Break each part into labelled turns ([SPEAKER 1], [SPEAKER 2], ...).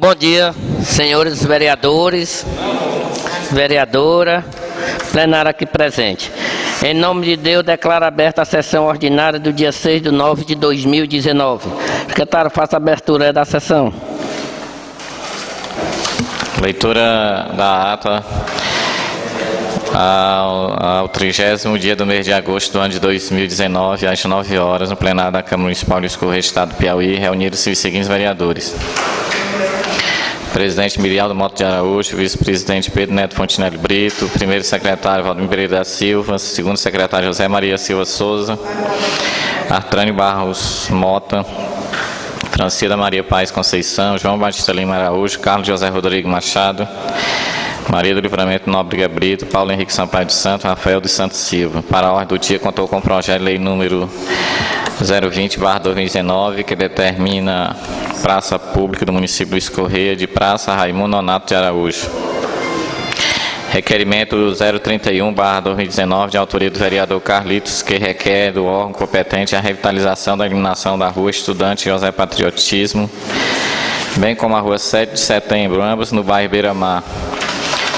[SPEAKER 1] Bom dia, senhores vereadores, vereadora, plenário aqui presente. Em nome de Deus, declaro aberta a sessão ordinária do dia 6/9/2019. Secretário, faça a abertura da sessão.
[SPEAKER 2] Leitura da ata ao 30º dia do mês de agosto do ano de 2019, às 9 horas, no plenário da Câmara Municipal de Escorrer, Estado do Piauí, reuniram-se os seguintes vereadores: Presidente Mirialdo Mota de Araújo, vice-presidente Pedro Neto Fontinelli Brito, primeiro secretário Valdemir Pereira da Silva, segundo secretário José Maria Silva Souza, Artrânio Barros Mota, Francida Maria Paes Conceição, João Batista Lima Araújo, Carlos José Rodrigo Machado, Maria do Livramento Nóbrega Brito, Paulo Henrique Sampaio dos Santos, Rafael dos Santos Silva. Para a ordem do dia, contou com o projeto de lei número 020/2019, que determina praça pública do município do Escorrer de Praça Raimundo Nonato de Araújo. Requerimento 031/2019, de autoria do vereador Carlitos, que requer do órgão competente a revitalização da iluminação da rua Estudante José Patriotismo, bem como a rua 7 de Setembro, ambos no bairro Beira-Mar.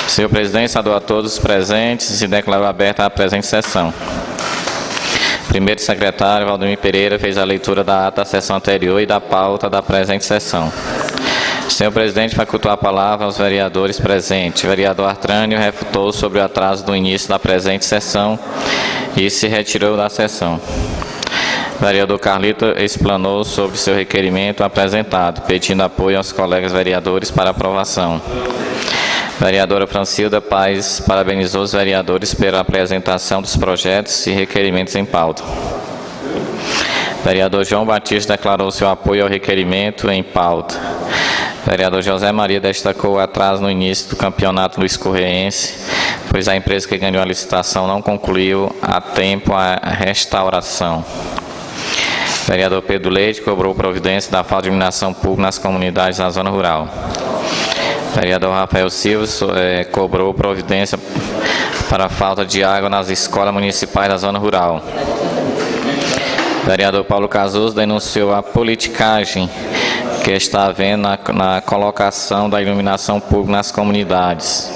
[SPEAKER 2] Senhor presidente, saúdo a todos os presentes e declaro aberta a presente sessão. Primeiro secretário Valdemir Pereira fez a leitura da ata da sessão anterior e da pauta da presente sessão. Senhor presidente, facultou a palavra aos vereadores presentes. O vereador Artrânio refutou sobre o atraso do início da presente sessão e se retirou da sessão. O vereador Carlito explanou sobre seu requerimento apresentado, pedindo apoio aos colegas vereadores para aprovação. A vereadora Francilda Paes parabenizou os vereadores pela apresentação dos projetos e requerimentos em pauta. O vereador João Batista declarou seu apoio ao requerimento em pauta. O vereador José Maria destacou o atraso no início do campeonato do Escorreense, pois a empresa que ganhou a licitação não concluiu a tempo a restauração. O vereador Pedro Leite cobrou providência da falta de iluminação pública nas comunidades da zona rural. O vereador Rafael Silva cobrou providência para a falta de água nas escolas municipais da zona rural. O vereador Paulo Casuso denunciou a politicagem que está havendo na colocação da iluminação pública nas comunidades,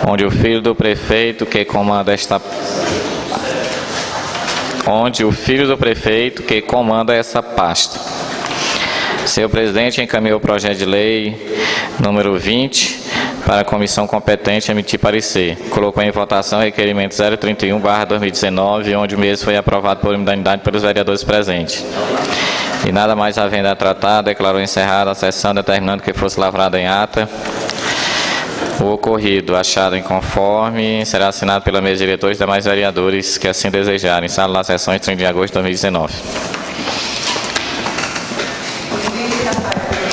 [SPEAKER 2] onde o filho do prefeito que comanda essa pasta. Senhor presidente, encaminhou o projeto de lei número 20 para a comissão competente emitir parecer. Colocou em votação o requerimento 031/2019, onde o mesmo foi aprovado por unanimidade pelos vereadores presentes. E nada mais havendo a tratar, declarou encerrada a sessão, determinando que fosse lavrada em ata o ocorrido, achado inconforme, será assinado pela mesa de diretores e demais vereadores que assim desejarem. Sala das sessões, 30 de agosto de 2019.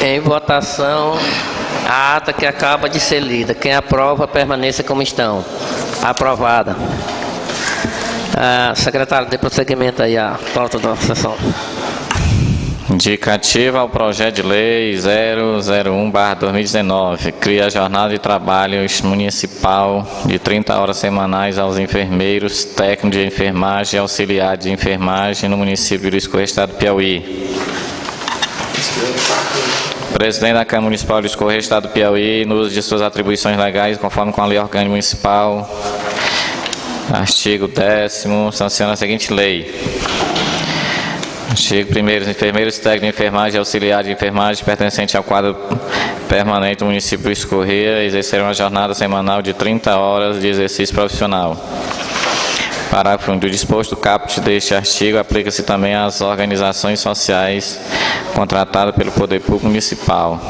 [SPEAKER 1] Em votação, a ata que acaba de ser lida. Quem aprova, permaneça como estão. Aprovada. Secretário, dê prosseguimento aí à pauta da sessão.
[SPEAKER 2] Indicativa ao projeto de lei 001/2019, cria a jornada de trabalho municipal de 30 horas semanais aos enfermeiros, técnicos de enfermagem e auxiliares de enfermagem no município do Escorrer, Estado do Piauí. Presidente da Câmara Municipal de Escorrer, Estado do Piauí, no uso de suas atribuições legais, conforme com a Lei Orgânica Municipal, artigo 10º, sanciona a seguinte lei. Artigo 1º, os enfermeiros técnicos de enfermagem e auxiliares de enfermagem pertencentes ao quadro permanente do município do Escorrer exercerão uma jornada semanal de 30 horas de exercício profissional. Parágrafo 1. Do disposto do caput deste artigo, aplica-se também às organizações sociais contratadas pelo Poder Público Municipal.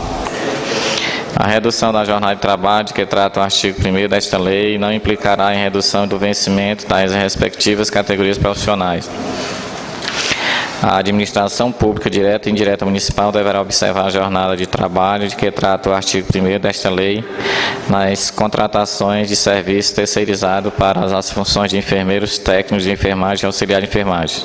[SPEAKER 2] A redução da jornada de trabalho de que trata o artigo 1º desta lei não implicará em redução do vencimento das respectivas categorias profissionais. A administração pública direta e indireta municipal deverá observar a jornada de trabalho de que trata o artigo 1º desta lei nas contratações de serviço terceirizado para as funções de enfermeiros, técnicos de enfermagem e auxiliar de enfermagem.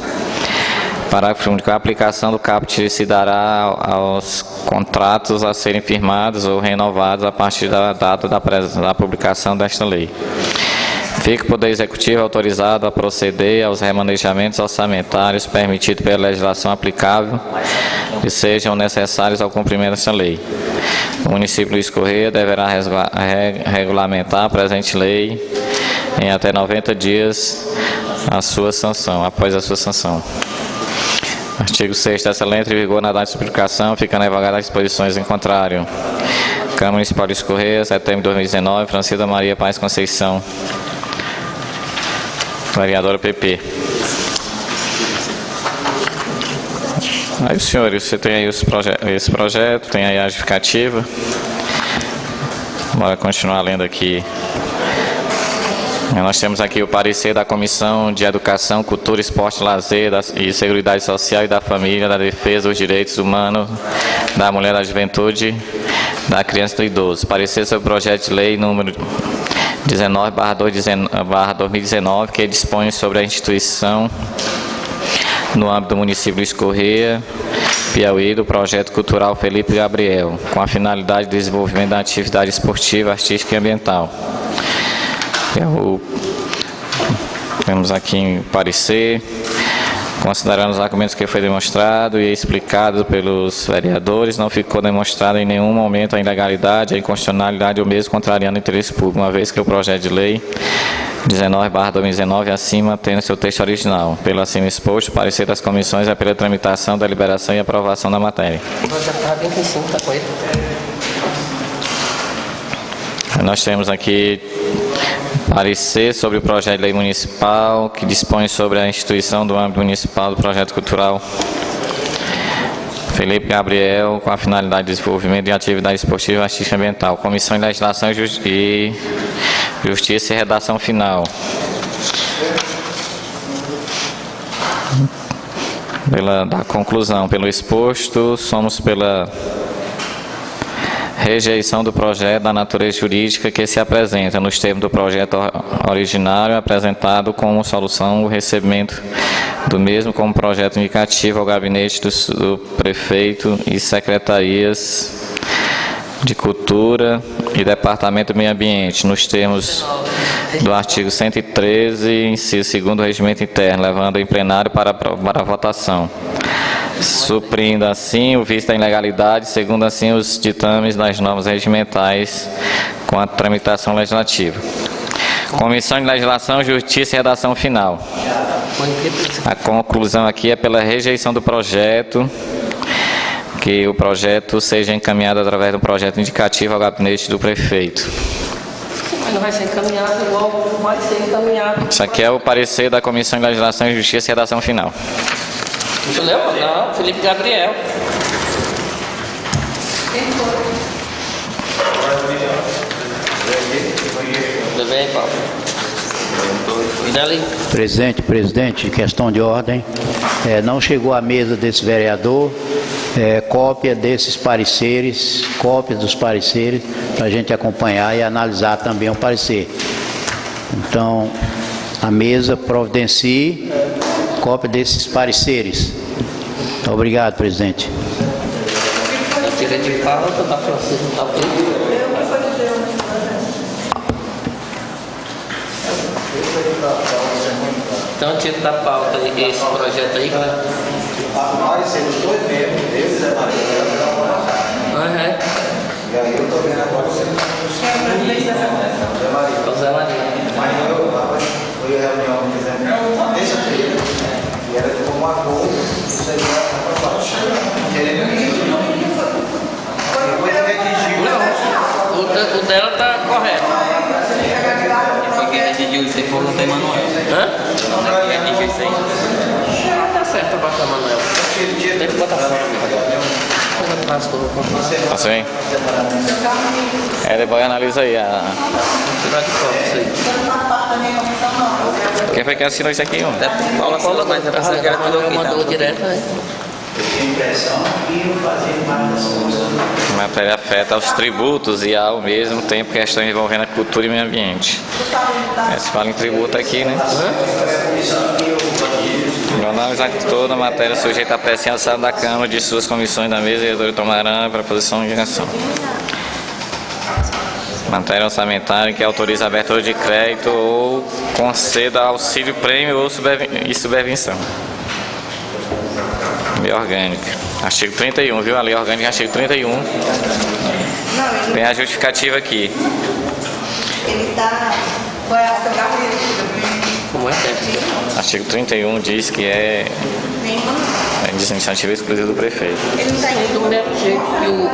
[SPEAKER 2] Parágrafo único. A aplicação do caput se dará aos contratos a serem firmados ou renovados a partir da data da publicação desta lei. Fica o Poder Executivo autorizado a proceder aos remanejamentos orçamentários permitidos pela legislação aplicável que sejam necessários ao cumprimento dessa lei. O município Luiz Correia deverá regulamentar a presente lei em até 90 dias após a sua sanção. Artigo 6º dessa lei entra em vigor na data de publicação, ficando revogada as disposições em contrário. Câmara Municipal Luiz Correia, setembro de 2019, Francilda Maria Paz Conceição. Vereadora PP. Aí, senhores, você tem aí esse projeto, tem aí a justificativa. Bora continuar lendo aqui. Nós temos aqui o parecer da Comissão de Educação, Cultura, Esporte, Lazer e Seguridade Social e da Família, da Defesa dos Direitos Humanos, da Mulher, da Juventude, da Criança e do Idoso. Parecer sobre o projeto de lei número 19/2019, que dispõe sobre a instituição no âmbito do município Luiz Correia, Piauí, do projeto cultural Felipe Gabriel, com a finalidade de desenvolvimento da atividade esportiva, artística e ambiental. Temos aqui em parecer, considerando os argumentos que foi demonstrado e explicado pelos vereadores, não ficou demonstrado em nenhum momento a ilegalidade, a inconstitucionalidade ou mesmo contrariando o interesse público, uma vez que o projeto de lei 19/2019 acima tendo seu texto original. Pelo acima exposto, o parecer das comissões é pela tramitação, deliberação e aprovação da matéria. Nós temos aqui parecer sobre o projeto de lei municipal que dispõe sobre a instituição do âmbito municipal do projeto cultural Felipe Gabriel, com a finalidade de desenvolvimento de atividade esportiva, artística e ambiental. Comissão de Legislação e Justiça e redação final. Da conclusão, pelo exposto, somos pela rejeição do projeto da natureza jurídica que se apresenta nos termos do projeto originário, apresentado como solução o recebimento do mesmo como projeto indicativo ao gabinete do prefeito e secretarias de Cultura e Departamento do Meio Ambiente, nos termos do artigo 113, inciso 2º do Regimento Interno, levando em plenário para a votação, suprindo assim o vício da ilegalidade, segundo assim os ditames das normas regimentais com a tramitação legislativa. Comissão de Legislação, Justiça e redação final. A conclusão aqui é pela rejeição do projeto, que o projeto seja encaminhado através de um projeto indicativo ao gabinete do prefeito.
[SPEAKER 1] Mas não vai ser encaminhado, logo vai ser encaminhado.
[SPEAKER 2] Isso aqui é o parecer da Comissão de Legislação, Justiça e redação final.
[SPEAKER 1] Não, Felipe Gabriel. Tudo bem, Paulo?
[SPEAKER 3] Presidente, questão de ordem. Não chegou à mesa desse vereador cópia desses pareceres, cópia dos pareceres, para a gente acompanhar e analisar também o parecer. Então, a mesa providencie cópia desses pareceres. Obrigado, presidente.
[SPEAKER 1] Tira de pauta, da Francisco, tá ok? Então, tira da pauta esse projeto aí.
[SPEAKER 4] Aparecemos dois mesmo, eu e Zé Maria. E aí eu tô vendo agora você. Zé Maria.
[SPEAKER 1] Zé Maria.
[SPEAKER 4] Mas foi a reunião que fizemos na terça-feira. E ela ficou um acordo. Isso aí vai para baixo. Querendo que depois redigiu.
[SPEAKER 1] O dela tá correto.
[SPEAKER 5] Quem redigiu isso aí foi o Dr. Manuel.
[SPEAKER 1] Hã?
[SPEAKER 5] Quem redigiu isso aí?
[SPEAKER 1] Tá certo, bota Manuel. Tem que botar fora.
[SPEAKER 2] Posso vir? Depois analisa aí Quem foi que assinou isso aqui?
[SPEAKER 5] Paula falou, mas a pessoa que
[SPEAKER 1] mandou direto, né?
[SPEAKER 2] A matéria afeta aos tributos e ao mesmo tempo questões envolvendo a cultura e meio ambiente. Se fala em tributo aqui, né? Vamos analisar toda a matéria sujeita à apreciação da Câmara de suas comissões da mesa e a tomará para a posição de direção. Matéria orçamentária que autoriza a abertura de crédito ou conceda auxílio, prêmio ou subvenção. Lei orgânica. Artigo 31, viu? A lei orgânica, artigo 31. Tem a justificativa aqui.
[SPEAKER 6] Ele tá. Qual é a sua carreira?
[SPEAKER 1] Como é?
[SPEAKER 6] Artigo
[SPEAKER 2] 31 diz que é iniciativa exclusiva do prefeito.
[SPEAKER 6] Ele não tá indo.
[SPEAKER 1] Do mesmo jeito que o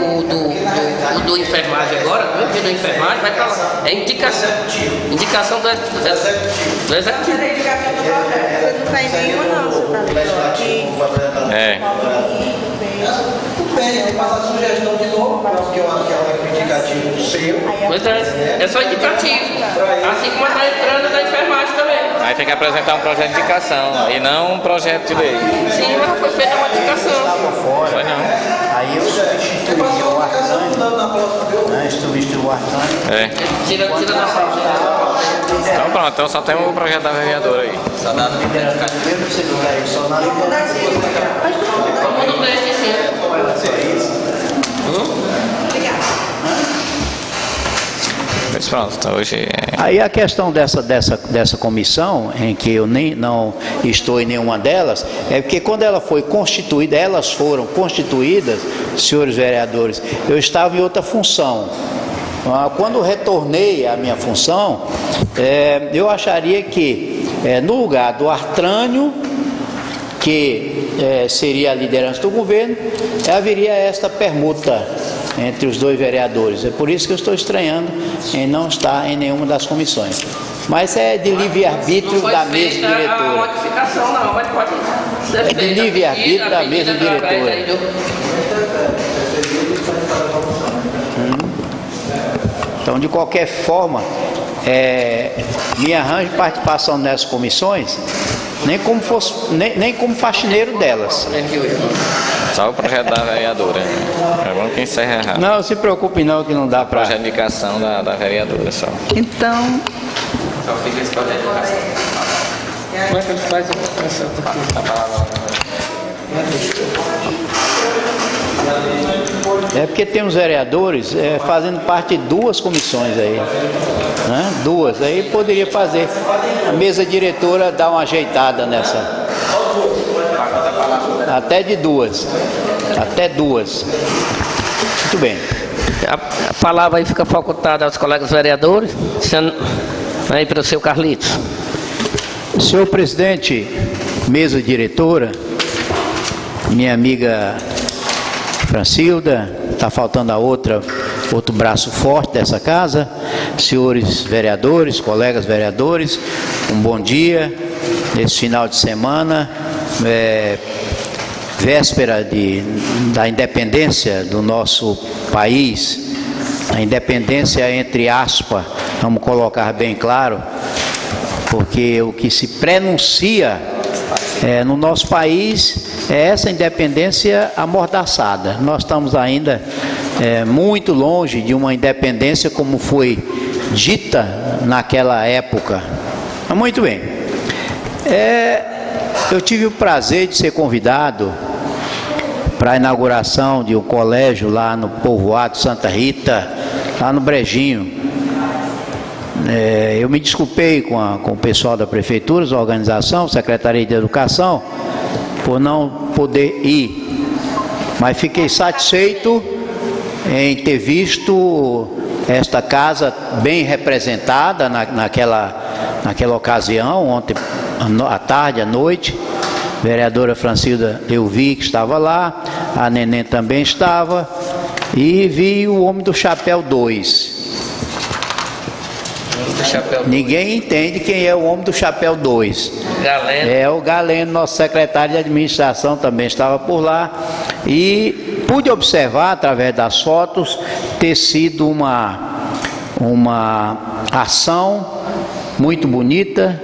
[SPEAKER 1] do enfermagem agora, do mesmo jeito do enfermagem, vai para lá. É indicação. Indicação do executivo.
[SPEAKER 6] Você não tá indo nenhuma, não. Você tá aqui.
[SPEAKER 2] É.
[SPEAKER 4] Tudo bem, tem que passar a sugestão de novo, porque eu acho que é um indicativo seu.
[SPEAKER 1] Pois é só indicativo. Assim como está entrando da enfermagem também.
[SPEAKER 2] Aí tem que apresentar um projeto de indicação e não um projeto de lei.
[SPEAKER 1] Sim, mas foi feita uma indicação.
[SPEAKER 2] Foi não.
[SPEAKER 3] Aí eu substituí o Artânio, né? Substituí o Artânio.
[SPEAKER 2] É.
[SPEAKER 1] Tira da pauta.
[SPEAKER 2] Então pronto, então só tem o projeto da vereadora aí.
[SPEAKER 5] Só dá no
[SPEAKER 3] Primeiro secretário, só na
[SPEAKER 1] Vamos no teste, sim.
[SPEAKER 2] Mas pronto, então hoje
[SPEAKER 3] Aí a questão dessa comissão, em que eu não estou em nenhuma delas, é porque quando ela foi constituída, elas foram constituídas, senhores vereadores, eu estava em outra função. Quando retornei à minha função, eu acharia que no lugar do Artrânio, que seria a liderança do governo, haveria esta permuta entre os dois vereadores. É por isso que eu estou estranhando em não estar em nenhuma das comissões. Mas é de livre-arbítrio da mesa diretora.
[SPEAKER 1] Não foi modificação não, mas pode ser feita.
[SPEAKER 3] É de livre-arbítrio da mesa diretora. Então, de qualquer forma, me arranjo participação nessas comissões, nem como faxineiro delas.
[SPEAKER 2] só o projeto da vereadora. É bom que encerra errado.
[SPEAKER 3] Não se preocupe não, que não dá para...
[SPEAKER 2] Projeto de indicação da vereadora só.
[SPEAKER 6] Então,
[SPEAKER 5] Só fica esse projeto de indicação.
[SPEAKER 1] Como é que ele faz
[SPEAKER 3] É porque tem uns vereadores fazendo parte de duas comissões aí, né? Duas, aí poderia fazer a mesa diretora dar uma ajeitada nessa, até duas. Muito bem.
[SPEAKER 1] A palavra aí fica facultada aos colegas vereadores. Aí para o seu Carlitos.
[SPEAKER 3] Senhor presidente, mesa diretora, minha amiga Francilda, está faltando outro braço forte dessa casa, senhores vereadores, colegas vereadores, um bom dia, nesse final de semana, véspera da independência do nosso país, a independência entre aspas, vamos colocar bem claro, porque o que se prenuncia no nosso país é essa independência amordaçada. Nós estamos ainda muito longe de uma independência como foi dita naquela época. Mas muito bem. Eu tive o prazer de ser convidado para a inauguração de um colégio lá no povoado Santa Rita, lá no Brejinho. Eu me desculpei com o pessoal da prefeitura, a organização, Secretaria de Educação, por não poder ir, mas fiquei satisfeito em ter visto esta casa bem representada naquela ocasião, ontem à tarde, à noite. A vereadora Francilda, eu vi que estava lá, a Neném também estava, e vi o homem do chapéu 2. Ninguém entende quem é o homem do chapéu 2.
[SPEAKER 1] Galeno.
[SPEAKER 3] É o Galeno, nosso secretário de administração, também estava por lá. E pude observar, através das fotos, ter sido uma ação muito bonita,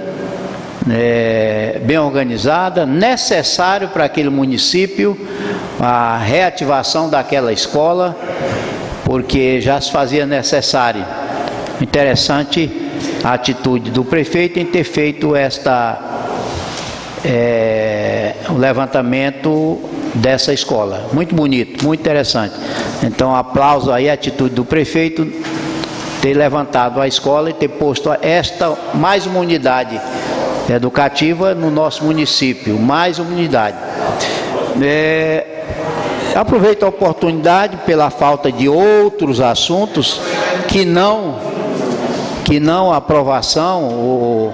[SPEAKER 3] bem organizada, necessário para aquele município, a reativação daquela escola, porque já se fazia necessário. Interessante a atitude do prefeito em ter feito o levantamento dessa escola. Muito bonito, muito interessante. Então, aplauso aí a atitude do prefeito ter levantado a escola e ter posto mais uma unidade educativa no nosso município, mais uma unidade. Aproveito a oportunidade pela falta de outros assuntos que não a aprovação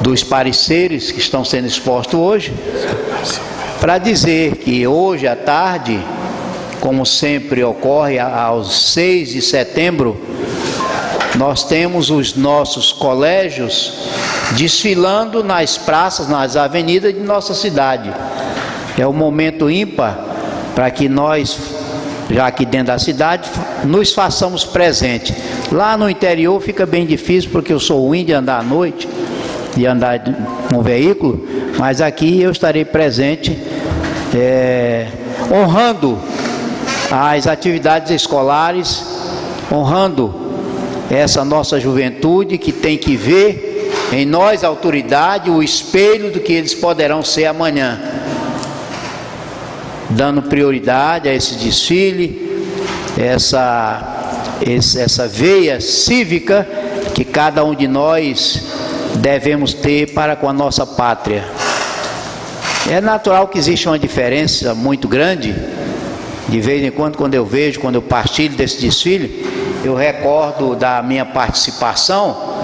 [SPEAKER 3] dos pareceres que estão sendo expostos hoje, para dizer que hoje à tarde, como sempre ocorre aos 6 de setembro, nós temos os nossos colégios desfilando nas praças, nas avenidas de nossa cidade. É um momento ímpar para que nós, já aqui dentro da cidade, nos façamos presente. Lá no interior fica bem difícil, porque eu sou ruim de andar à noite, de andar num veículo, mas aqui eu estarei presente, honrando as atividades escolares, honrando essa nossa juventude que tem que ver em nós, autoridade, o espelho do que eles poderão ser amanhã, dando prioridade a esse desfile, essa veia cívica que cada um de nós devemos ter para com a nossa pátria. É natural que existe uma diferença muito grande. De vez em quando eu vejo, quando eu partilho desse desfile, eu recordo da minha participação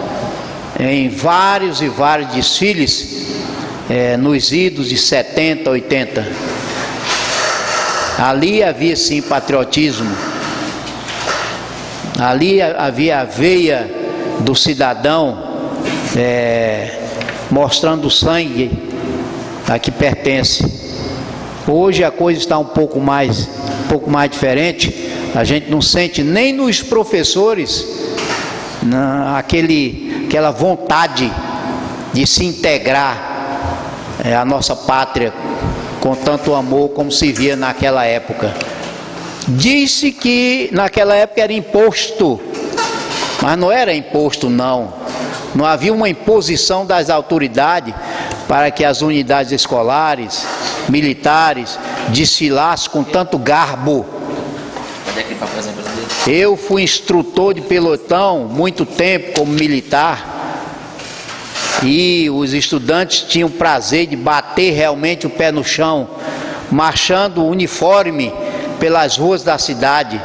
[SPEAKER 3] em vários e vários desfiles nos idos de 70, 80. Ali havia sim patriotismo, ali havia a veia do cidadão, mostrando o sangue a que pertence. Hoje a coisa está um pouco mais diferente. A gente não sente nem nos professores aquela vontade de se integrar à nossa pátria com tanto amor como se via naquela época. Disse que naquela época era imposto, mas não era imposto não havia uma imposição das autoridades para que as unidades escolares, militares, desfilassem com tanto garbo. Eu fui instrutor de pelotão muito tempo como militar, e os estudantes tinham prazer de bater realmente o pé no chão, marchando uniforme pelas ruas da cidade.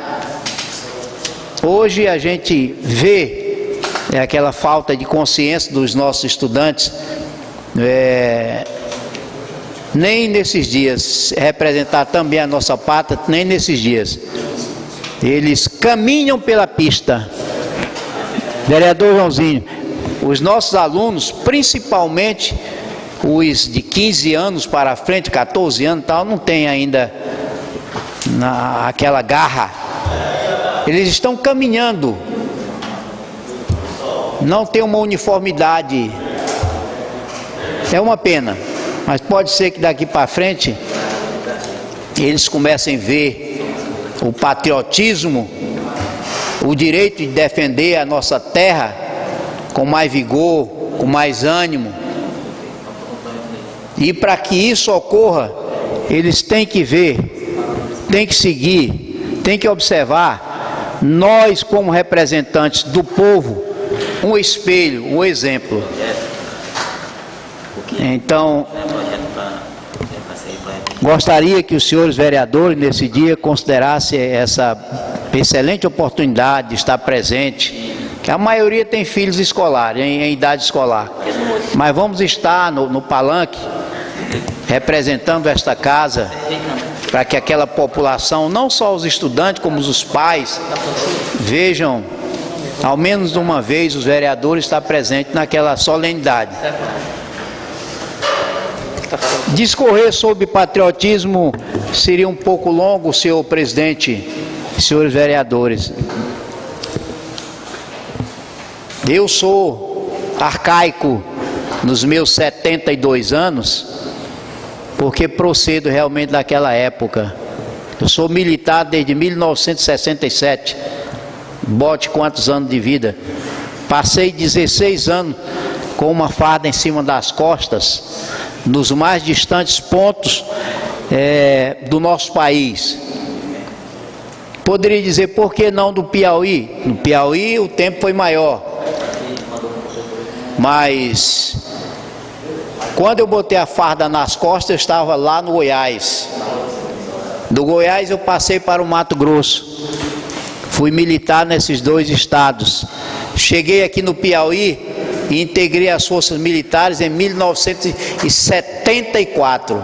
[SPEAKER 3] Hoje a gente vê aquela falta de consciência dos nossos estudantes, nem nesses dias representar também a nossa pátria, nem nesses dias eles caminham pela pista. Vereador Joãozinho, os nossos alunos, principalmente os de 15 anos para frente, 14 anos e tal, não tem ainda aquela garra. Eles estão caminhando, não tem uma uniformidade. É uma pena, mas pode ser que daqui para frente eles comecem a ver o patriotismo, o direito de defender a nossa terra com mais vigor, com mais ânimo. E para que isso ocorra, eles têm que ver, têm que seguir, têm que observar, nós como representantes do povo, um espelho, um exemplo. Então, gostaria que os senhores vereadores nesse dia considerassem essa excelente oportunidade de estar presente, que a maioria tem filhos escolares, em idade escolar, mas vamos estar no palanque representando esta casa, para que aquela população, não só os estudantes como os pais, vejam ao menos uma vez os vereadores estar presentes naquela solenidade. Discorrer sobre patriotismo seria um pouco longo, senhor presidente, senhores vereadores. Eu sou arcaico nos meus 72 anos, porque procedo realmente daquela época. Eu sou militar desde 1967, bote quantos anos de vida. Passei 16 anos com uma farda em cima das costas, nos mais distantes pontos do nosso país. Poderia dizer, por que não do Piauí? No Piauí o tempo foi maior. Mas quando eu botei a farda nas costas, eu estava lá no Goiás. Do Goiás eu passei para o Mato Grosso. Fui militar nesses dois estados. Cheguei aqui no Piauí e integrei as forças militares em 1974.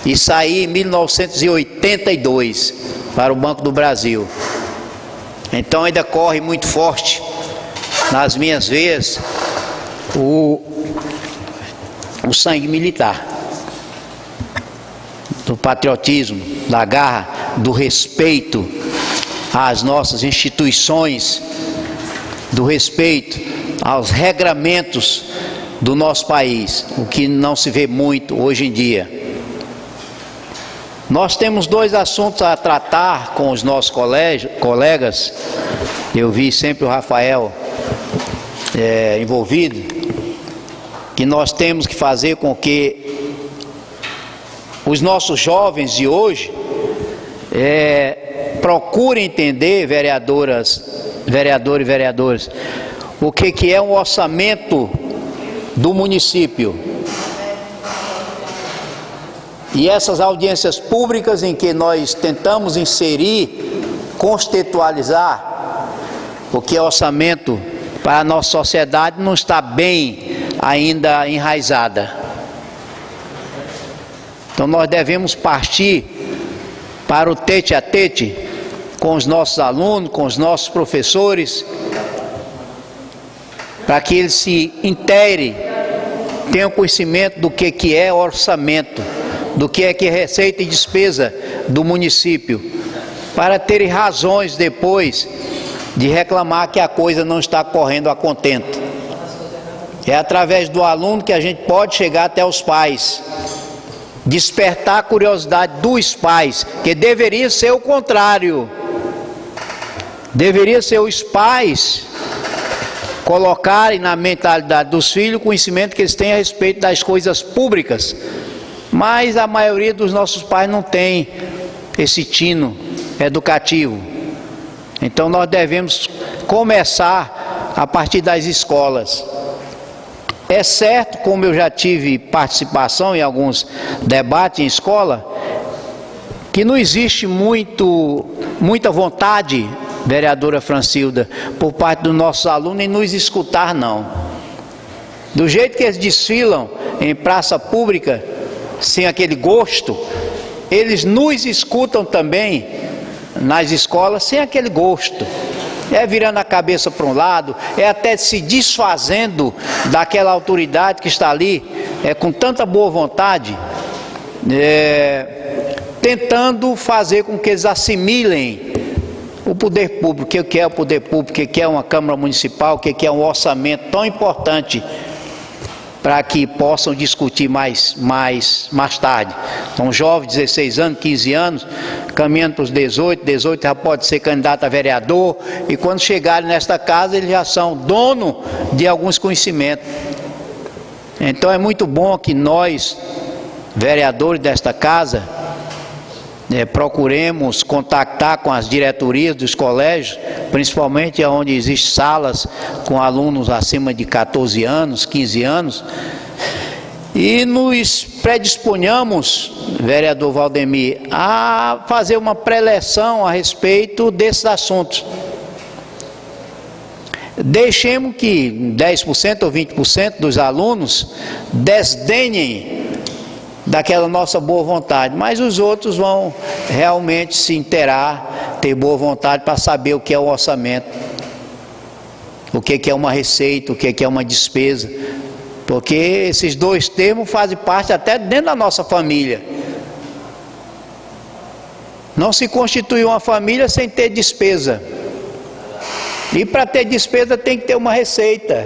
[SPEAKER 3] E saí em 1982 para o Banco do Brasil. Então ainda corre muito forte nas minhas veias o sangue militar, do patriotismo, da garra, do respeito às nossas instituições, do respeito aos regramentos do nosso país, o que não se vê muito hoje em dia. Nós temos dois assuntos a tratar com os nossos colegas. Eu vi sempre o Rafael envolvido, que nós temos que fazer com que os nossos jovens de hoje procurem entender, vereadores e vereadoras, o que é um orçamento do município. E essas audiências públicas em que nós tentamos inserir, conceitualizar o que é orçamento para a nossa sociedade, não está bem ainda enraizada. Então nós devemos partir para o tete a tete com os nossos alunos, com os nossos professores, para que eles se inteirem, tenham conhecimento do que é orçamento, do que é receita e despesa do município, para terem razões depois de reclamar que a coisa não está correndo a contento. É através do aluno que a gente pode chegar até os pais, despertar a curiosidade dos pais, que deveria ser o contrário. Deveria ser os pais colocarem na mentalidade dos filhos o conhecimento que eles têm a respeito das coisas públicas. Mas a maioria dos nossos pais não tem esse tino educativo. Então nós devemos começar a partir das escolas. É certo, como eu já tive participação em alguns debates em escola, que não existe muita vontade, vereadora Francilda, por parte dos nossos alunos em nos escutar, não. Do jeito que eles desfilam em praça pública, sem aquele gosto, eles nos escutam também nas escolas sem aquele gosto. É virando a cabeça para um lado, é até se desfazendo daquela autoridade que está ali, com tanta boa vontade, tentando fazer com que eles assimilem o poder público, o que é o poder público, o que é uma Câmara Municipal, o que é um orçamento tão importante, para que possam discutir mais tarde. Então, jovem, 16 anos, 15 anos, caminhando para os 18 já pode ser candidato a vereador, e quando chegarem nesta casa, eles já são dono de alguns conhecimentos. Então, é muito bom que nós, vereadores desta casa, procuremos contactar com as diretorias dos colégios, principalmente onde existem salas com alunos acima de 14 anos, 15 anos, e nos predisponhamos, vereador Valdemir, a fazer uma preleção a respeito desses assuntos. Deixemos que 10% ou 20% dos alunos desdenhem daquela nossa boa vontade, mas os outros vão realmente se inteirar, ter boa vontade para saber o que é o orçamento, o que é uma receita, o que é uma despesa, porque esses dois termos fazem parte até dentro da nossa família. Não se constitui uma família sem ter despesa, e para ter despesa tem que ter uma receita.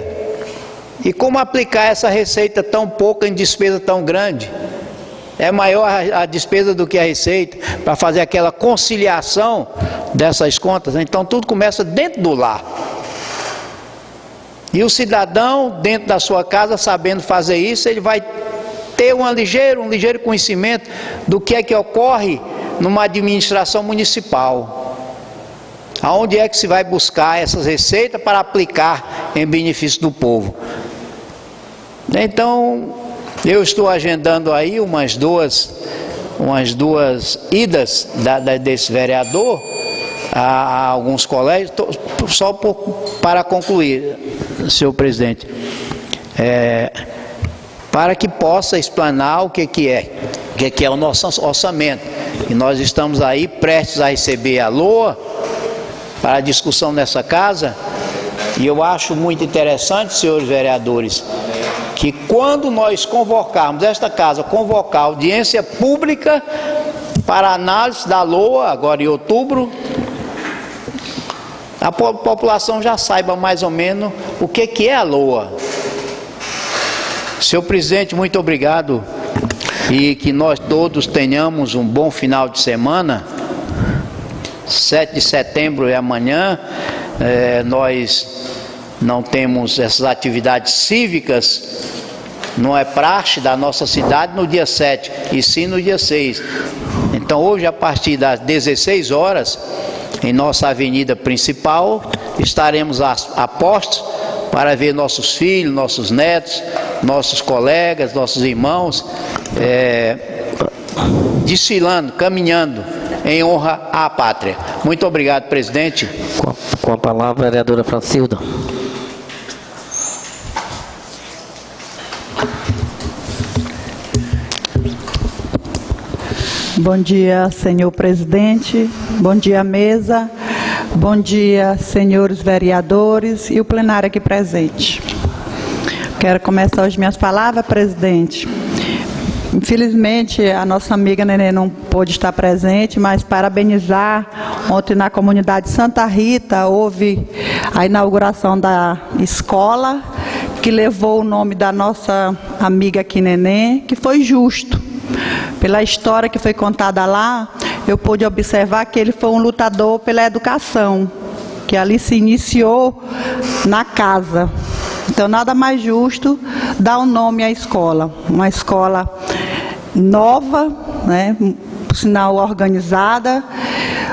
[SPEAKER 3] E como aplicar essa receita tão pouca em despesa tão grande? É maior a despesa do que a receita, para fazer aquela conciliação dessas contas. Então tudo começa dentro do lar. E o cidadão, dentro da sua casa, sabendo fazer isso, ele vai ter um ligeiro conhecimento do que é que ocorre numa administração municipal. aonde é que se vai buscar essas receitas para aplicar em benefício do povo? Então, eu estou agendando aí umas duas idas desse vereador a alguns colégios, só para concluir, senhor presidente, para que possa explanar o que é o nosso orçamento. E nós estamos aí prestes a receber a LOA para discussão nessa casa, e eu acho muito interessante, senhores vereadores, que quando nós convocarmos esta casa, convocar audiência pública para análise da LOA, agora em outubro, a população já saiba mais ou menos o que é a LOA. Senhor presidente, muito obrigado, e que nós todos tenhamos um bom final de semana. 7 de setembro é amanhã, nós não temos essas atividades cívicas, não é praxe da nossa cidade no dia 7, e sim no dia 6. Então hoje, a partir das 16 horas, em nossa avenida principal, estaremos a postos para ver nossos filhos, nossos netos, nossos colegas, nossos irmãos, desfilando, caminhando em honra à pátria. Muito obrigado, presidente.
[SPEAKER 1] Com a palavra, a vereadora Francilda.
[SPEAKER 7] Bom dia, senhor presidente. Bom dia, mesa. Bom dia, senhores vereadores e o plenário aqui presente. Quero começar as minhas palavras, presidente. Infelizmente, a nossa amiga Nenê não pôde estar presente, mas parabenizar. Ontem, na comunidade Santa Rita, houve a inauguração da escola, que levou o nome da nossa amiga aqui, Nenê, que foi justo. Pela história que foi contada lá, eu pude observar que ele foi um lutador pela educação, que ali se iniciou na casa. Então, nada mais justo dar um nome à escola. Uma escola nova, né, por sinal organizada,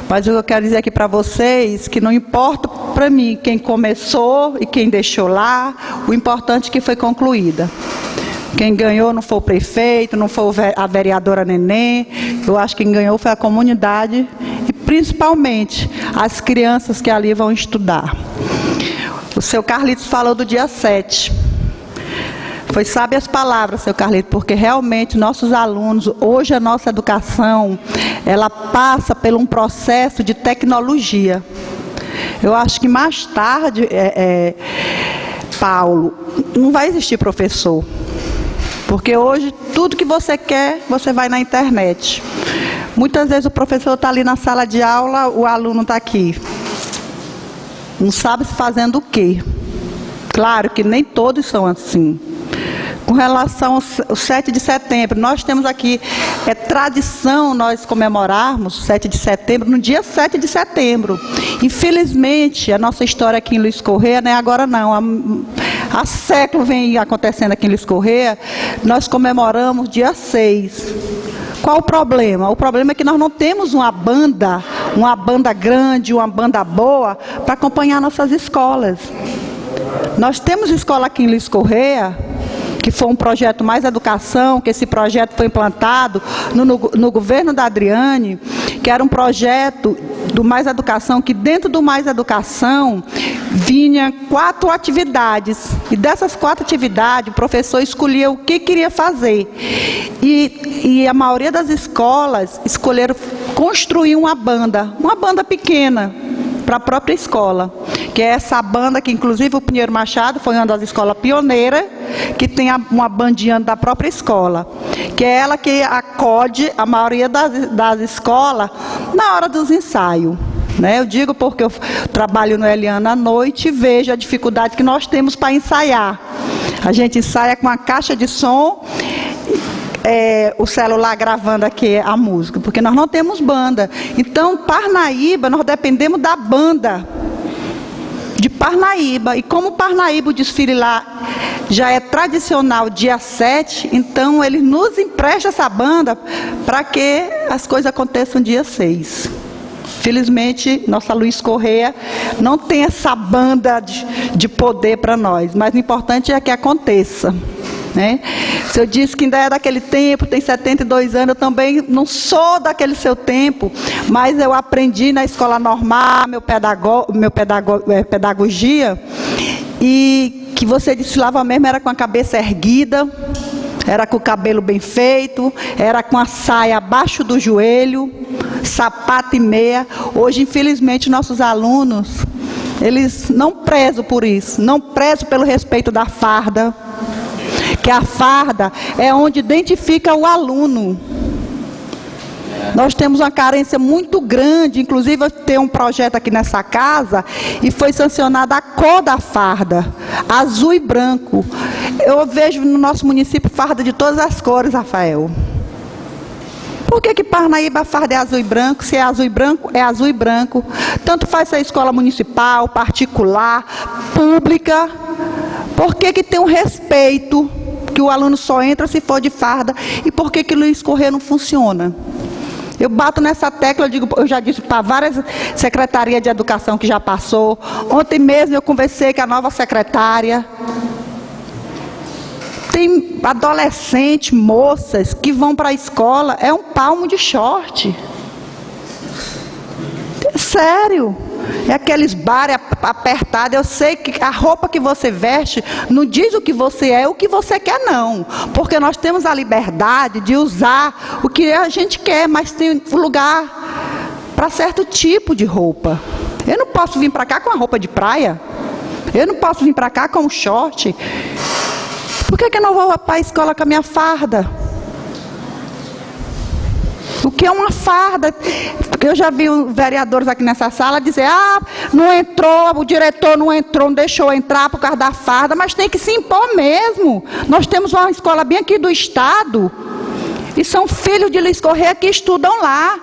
[SPEAKER 7] mas eu quero dizer aqui para vocês que não importa para mim quem começou e quem deixou lá, o importante é que foi concluída. Quem ganhou não foi o prefeito, não foi a vereadora Nenê, eu acho que quem ganhou foi a comunidade e principalmente as crianças que ali vão estudar. O seu Carlitos falou do dia 7. Foi sábio as palavras, seu Carlitos, porque realmente nossos alunos, hoje a nossa educação, ela passa por um processo de tecnologia. Eu acho que mais tarde, Paulo, não vai existir professor. Porque hoje, tudo que você quer, você vai na internet. Muitas vezes o professor está ali na sala de aula, o aluno está aqui. Não sabe se fazendo o quê. Claro que nem todos são assim. Com relação ao 7 de setembro, nós temos aqui, é tradição nós comemorarmos o 7 de setembro, no dia 7 de setembro. Infelizmente, a nossa história aqui em Luiz Correia, não é agora não, há séculos vem acontecendo aqui em Luiz Correia, nós comemoramos dia 6. Qual o problema? O problema é que nós não temos uma banda grande, uma banda boa, para acompanhar nossas escolas. Nós temos escola aqui em Luiz Correia, que foi um projeto Mais Educação, que esse projeto foi implantado no governo da Adriane, que era um projeto do Mais Educação, que dentro do Mais Educação vinha 4 atividades. E dessas 4 atividades, o professor escolhia o que queria fazer. E a maioria das escolas escolheram construir uma banda pequena, para a própria escola, que é essa banda que inclusive o Pinheiro Machado foi uma das escolas pioneiras, que tem uma bandinha da própria escola, que é ela que acode a maioria das escolas na hora dos ensaios. Eu digo porque eu trabalho no Eliana à noite e vejo a dificuldade que nós temos para ensaiar. A gente ensaia com a caixa de som, o celular gravando aqui a música, porque nós não temos banda. Então, Parnaíba, nós dependemos da banda de Parnaíba. E como Parnaíba, o desfile lá já é tradicional dia 7, então eles nos emprestam essa banda para que as coisas aconteçam dia 6. Felizmente, nossa Luiz Correia não tem essa banda de poder para nós, mas o importante é que aconteça. Né? Se eu disse que ainda é daquele tempo, tem 72 anos, eu também não sou daquele seu tempo, mas eu aprendi na escola normal, pedagogia, e que você desfilava mesmo era com a cabeça erguida, era com o cabelo bem feito, era com a saia abaixo do joelho, sapato e meia. Hoje, infelizmente, nossos alunos, eles não prezam por isso, não prezam pelo respeito da farda, que a farda é onde identifica o aluno. Nós temos uma carência muito grande, inclusive eu tenho um projeto aqui nessa casa e foi sancionada a cor da farda, azul e branco. Eu vejo no nosso município farda de todas as cores, Rafael. Por que Parnaíba a farda é azul e branco? Se é azul e branco, é azul e branco. Tanto faz se é escola municipal, particular, pública. Por que tem um respeito que o aluno só entra se for de farda? E por que Luiz Correia não funciona? Eu bato nessa tecla, eu já disse para várias secretarias de educação que já passou. Ontem mesmo eu conversei com a nova secretária. Tem adolescentes, moças, que vão para a escola, é um palmo de short. Sério. É aqueles bares apertados. Eu sei que a roupa que você veste não diz o que você é, o que você quer não. Porque nós temos a liberdade de usar o que a gente quer, mas tem lugar para certo tipo de roupa. Eu não posso vir para cá com a roupa de praia. Eu não posso vir para cá com um short. Por que eu não vou para a escola com a minha farda? O que é uma farda? Eu já vi vereadores aqui nessa sala dizer, não entrou, o diretor não entrou, não deixou entrar por causa da farda, mas tem que se impor mesmo. Nós temos uma escola bem aqui do estado, e são filhos de Luiz Correia que estudam lá.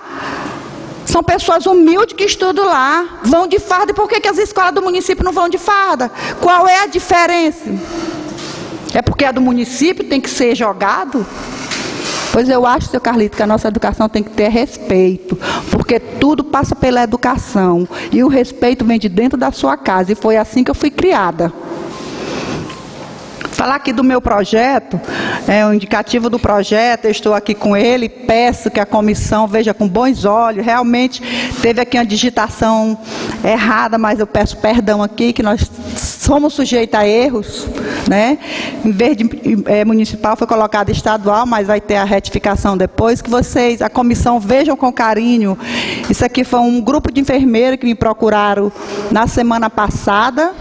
[SPEAKER 7] São pessoas humildes que estudam lá, vão de farda. E por que as escolas do município não vão de farda? Qual é a diferença? É porque a do município tem que ser jogado? Pois eu acho, seu Carlito, que a nossa educação tem que ter respeito, porque tudo passa pela educação, e o respeito vem de dentro da sua casa, e foi assim que eu fui criada. Falar aqui do meu projeto, o indicativo do projeto, eu estou aqui com ele, peço que a comissão veja com bons olhos. Realmente teve aqui uma digitação errada, mas eu peço perdão aqui, que nós somos sujeitos a erros, né? Em vez de municipal foi colocado estadual, mas vai ter a retificação depois. Que vocês, a comissão, vejam com carinho. Isso aqui foi um grupo de enfermeiros que me procuraram na semana passada.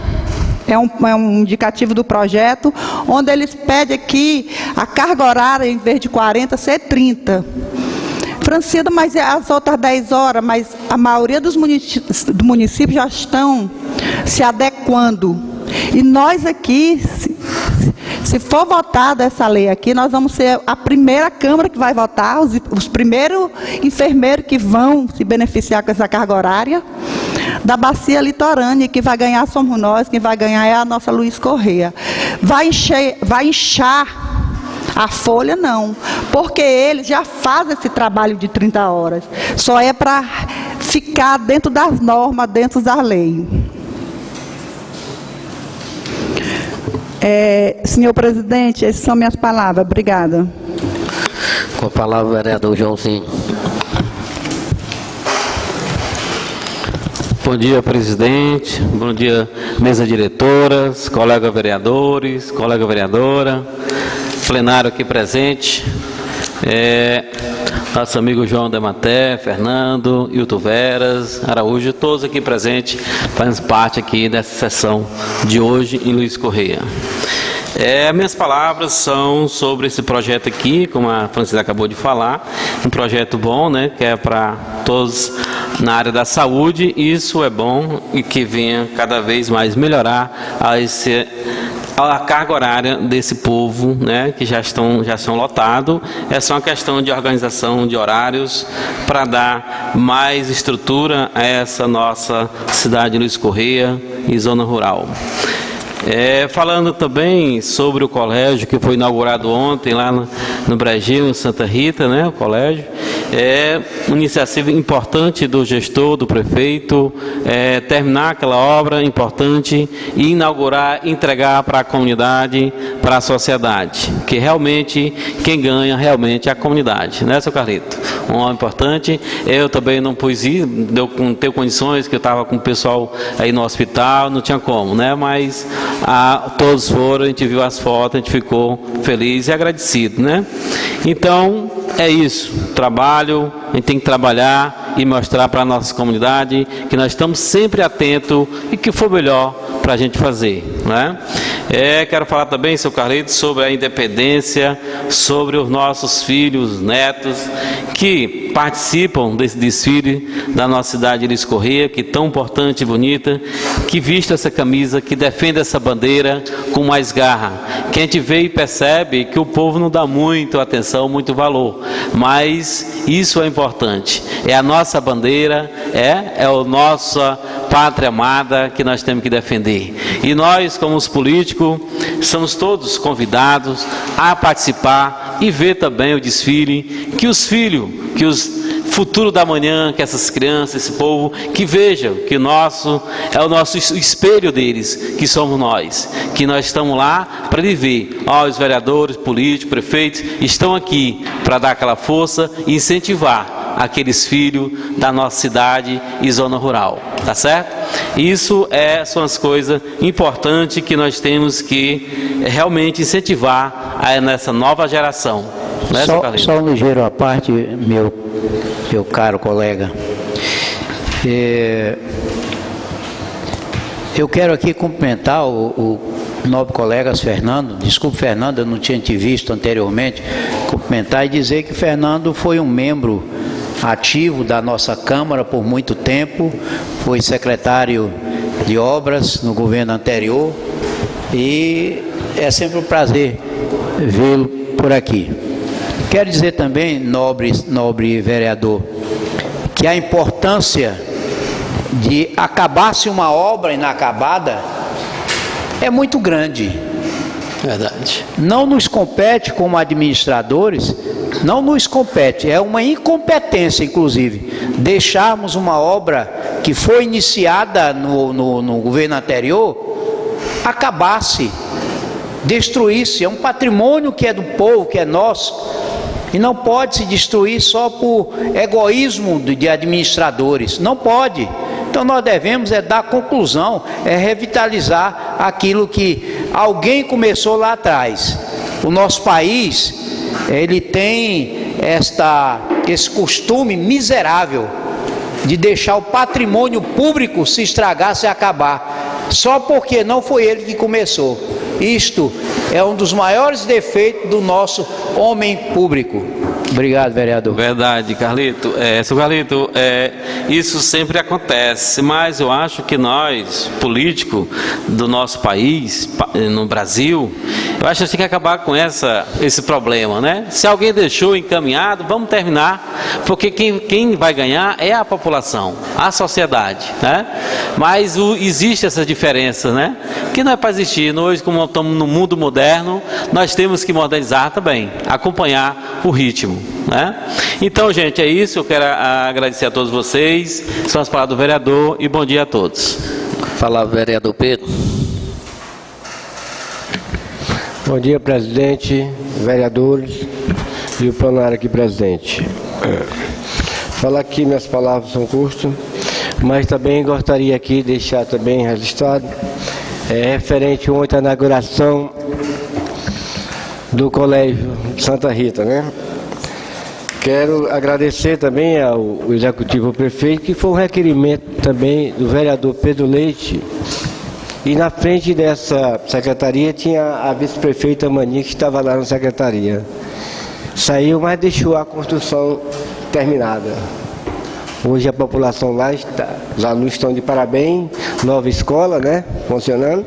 [SPEAKER 7] É um indicativo do projeto, onde eles pedem aqui a carga horária, em vez de 40, ser 30. Francida, mas as outras 10 horas, mas a maioria dos municípios já estão se adequando. E nós aqui, se for votada essa lei aqui, nós vamos ser a primeira Câmara que vai votar, os primeiros enfermeiros que vão se beneficiar com essa carga horária. Da bacia litorânea, que vai ganhar somos nós, quem vai ganhar é a nossa Luiz Correia. Vai inchar a folha? Não, porque eles já fazem esse trabalho de 30 horas. Só é para ficar dentro das normas, dentro da lei. Senhor presidente, essas são minhas palavras. Obrigada.
[SPEAKER 1] Com a palavra o vereador Joãozinho.
[SPEAKER 8] Bom dia, presidente. Bom dia, mesa diretoras, colegas vereadores, colega vereadora, plenário aqui presente, nosso amigo João Dematé, Fernando, Hilton Veras, Araújo, todos aqui presentes, fazem parte aqui dessa sessão de hoje em Luiz Correia. Minhas palavras são sobre esse projeto aqui, como a Francida acabou de falar, um projeto bom, né, que é para todos na área da saúde. Isso é bom e que venha cada vez mais melhorar a carga horária desse povo, né, que já são lotados. É só uma questão de organização de horários para dar mais estrutura a essa nossa cidade de Luiz Correia e zona rural. Falando também sobre o colégio que foi inaugurado ontem lá no Brejinho, em Santa Rita, né, o colégio. É uma iniciativa importante do gestor, do prefeito, terminar aquela obra importante e inaugurar, entregar para a comunidade, para a sociedade, que realmente quem ganha realmente é a comunidade, né, seu Carlito? Uma obra importante. Eu também não pude ir, não tenho condições, que eu estava com o pessoal aí no hospital, não tinha como, né? Mas todos foram, a gente viu as fotos, a gente ficou feliz e agradecido, né? Então, é isso, trabalho, a gente tem que trabalhar e mostrar para a nossa comunidade que nós estamos sempre atentos e que for melhor para a gente fazer, né? Quero falar também, seu Carlito, sobre a independência, sobre os nossos filhos, netos, que participam desse desfile da nossa cidade de Luiz Correia, que é tão importante e bonita, que viste essa camisa, que defende essa bandeira com mais garra. Que a gente vê e percebe que o povo não dá muito atenção, muito valor, mas isso é importante. É a nossa bandeira, é a nossa pátria amada que nós temos que defender. E nós, como os políticos, somos todos convidados a participar e ver também o desfile, que os filhos, que os futuro da manhã, que essas crianças, esse povo, que vejam que é o nosso espelho deles, que somos nós, que nós estamos lá para viver. Os vereadores, políticos, prefeitos estão aqui para dar aquela força e incentivar aqueles filhos da nossa cidade e zona rural, tá certo? Isso são as coisas importantes que nós temos que realmente incentivar nessa nova geração. Né,
[SPEAKER 3] só um ligeiro à parte, meu caro colega. Eu quero aqui cumprimentar o nobre colega Fernando. Desculpe, Fernando, eu não tinha te visto anteriormente. Cumprimentar e dizer que Fernando foi um membro ativo da nossa Câmara por muito tempo, foi secretário de obras no governo anterior e é sempre um prazer vê-lo por aqui. Quero dizer também, nobre vereador, que a importância de acabar-se uma obra inacabada é muito grande.
[SPEAKER 8] Verdade.
[SPEAKER 3] Não nos compete como administradores, não nos compete, é uma incompetência, inclusive, deixarmos uma obra que foi iniciada no governo anterior acabar-se, destruir-se. É um patrimônio que é do povo, que é nosso, e não pode se destruir só por egoísmo de administradores, não pode. Então nós devemos dar conclusão, revitalizar aquilo que alguém começou lá atrás. O nosso país, ele tem esse costume miserável de deixar o patrimônio público se estragar, se acabar, só porque não foi ele que começou. Isto é um dos maiores defeitos do nosso homem público. Obrigado, vereador.
[SPEAKER 8] Verdade, Carlito. Seu Carlito, isso sempre acontece, mas eu acho que nós, políticos do nosso país, no Brasil, eu acho que a gente tem que acabar com esse problema, né? Se alguém deixou encaminhado, vamos terminar, porque quem vai ganhar é a população, a sociedade, né? Mas existe essa diferença, né? Que não é para existir. Nós, como estamos no mundo moderno, nós temos que modernizar também, acompanhar o ritmo, né? Então, gente, é isso. Eu quero agradecer a todos vocês. São as palavras do vereador e bom dia a todos.
[SPEAKER 1] Palavra do vereador Pedro.
[SPEAKER 9] Bom dia, presidente, vereadores e o plenário aqui presente. Falar aqui, minhas palavras são curtas, mas também gostaria aqui de deixar também registrado, referente ontem à inauguração do Colégio Santa Rita, né? Quero agradecer também ao executivo prefeito, que foi um requerimento também do vereador Pedro Leite. E na frente dessa secretaria tinha a vice-prefeita Mani, que estava lá na secretaria. Saiu, mas deixou a construção terminada. Hoje a população lá está, os alunos estão de parabéns, nova escola, né, funcionando.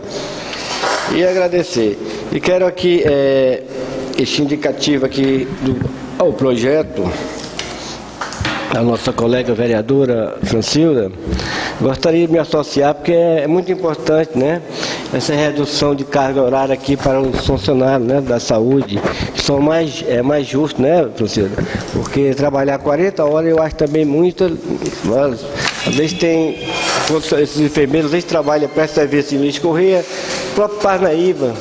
[SPEAKER 9] E agradecer. E quero aqui, este indicativo aqui ao projeto, a nossa colega vereadora Francilda, Gostaria de me associar, porque é muito importante, né? Essa redução de carga horária aqui para os funcionários, né, da saúde, que são mais justo, né, professor? Porque trabalhar 40 horas eu acho também muito. Às vezes tem, esses enfermeiros, às vezes trabalham para serviço em Luiz Correia, próprio Parnaíba,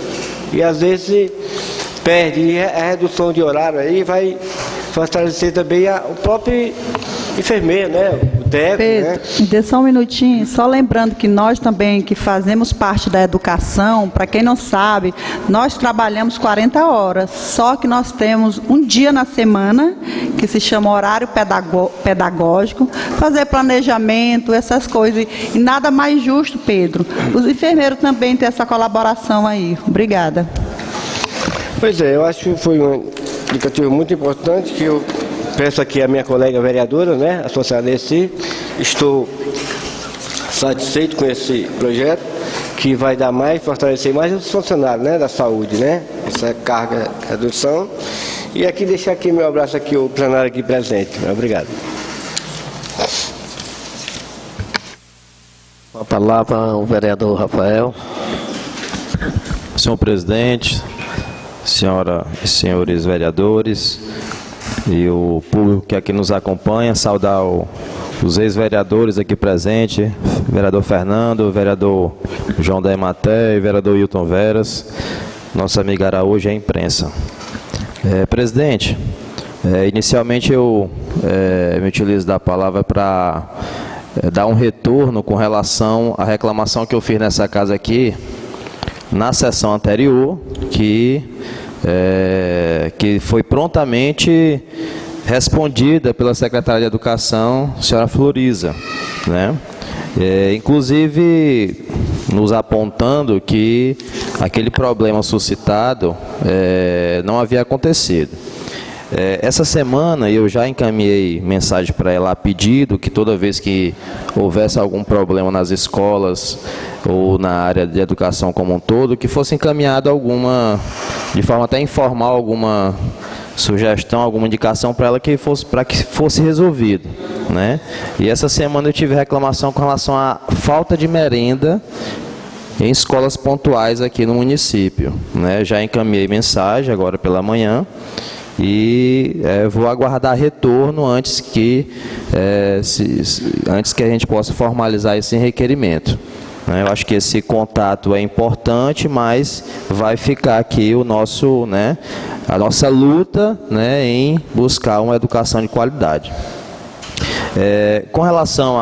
[SPEAKER 9] e às vezes perde. E a redução de horário aí vai fortalecer também o próprio enfermeiro, né? O técnico,
[SPEAKER 7] Pedro,
[SPEAKER 9] né?
[SPEAKER 7] me dê só um minutinho, só lembrando que nós também, que fazemos parte da educação, para quem não sabe, nós trabalhamos 40 horas, só que nós temos um dia na semana, que se chama horário pedagógico, fazer planejamento, essas coisas, e nada mais justo, Pedro. Os enfermeiros também têm essa colaboração aí. Obrigada.
[SPEAKER 9] Pois é, eu acho que foi um indicativo muito importante, que eu peço aqui a minha colega vereadora, né, associada nesse, estou satisfeito com esse projeto, que vai dar mais, fortalecer mais os funcionários, né, da saúde, né, essa carga, redução. E aqui, deixar aqui meu abraço aqui, o plenário aqui presente. Obrigado.
[SPEAKER 1] Com a palavra o vereador Rafael.
[SPEAKER 10] Senhor presidente, senhora e senhores vereadores e o público que aqui nos acompanha, saudar os ex-vereadores aqui presentes, vereador Fernando, vereador João da Ematé e vereador Hilton Veras, nossa amiga Araújo e a imprensa. Presidente, inicialmente eu me utilizo da palavra para dar um retorno com relação à reclamação que eu fiz nessa casa aqui, na sessão anterior, que foi prontamente respondida pela secretária de Educação, senhora Floriza, né? Inclusive nos apontando que aquele problema suscitado não havia acontecido. Essa semana eu já encaminhei mensagem para ela a pedido que toda vez que houvesse algum problema nas escolas ou na área de educação como um todo, que fosse encaminhado alguma, de forma até informal, alguma sugestão, alguma indicação para ela para que fosse resolvido, né? E essa semana eu tive reclamação com relação à falta de merenda em escolas pontuais aqui no município, né? Já encaminhei mensagem agora pela manhã e vou aguardar retorno antes que a gente possa formalizar esse requerimento. Eu acho que esse contato é importante, mas vai ficar aqui a nossa luta, né, em buscar uma educação de qualidade. Com relação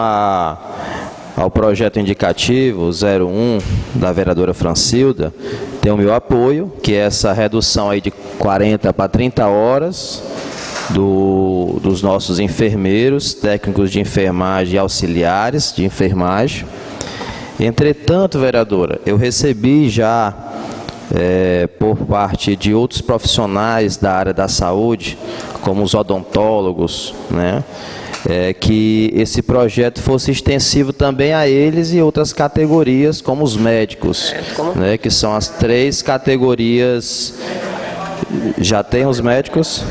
[SPEAKER 10] ao projeto indicativo 01 da vereadora Francilda, tem o meu apoio, que é essa redução aí de 40 para 30 horas dos nossos enfermeiros, técnicos de enfermagem e auxiliares de enfermagem. Entretanto, vereadora, eu recebi já por parte de outros profissionais da área da saúde, como os odontólogos, né, que esse projeto fosse extensivo também a eles e outras categorias, como os médicos, né, que são as 3 categorias. Já tem os médicos?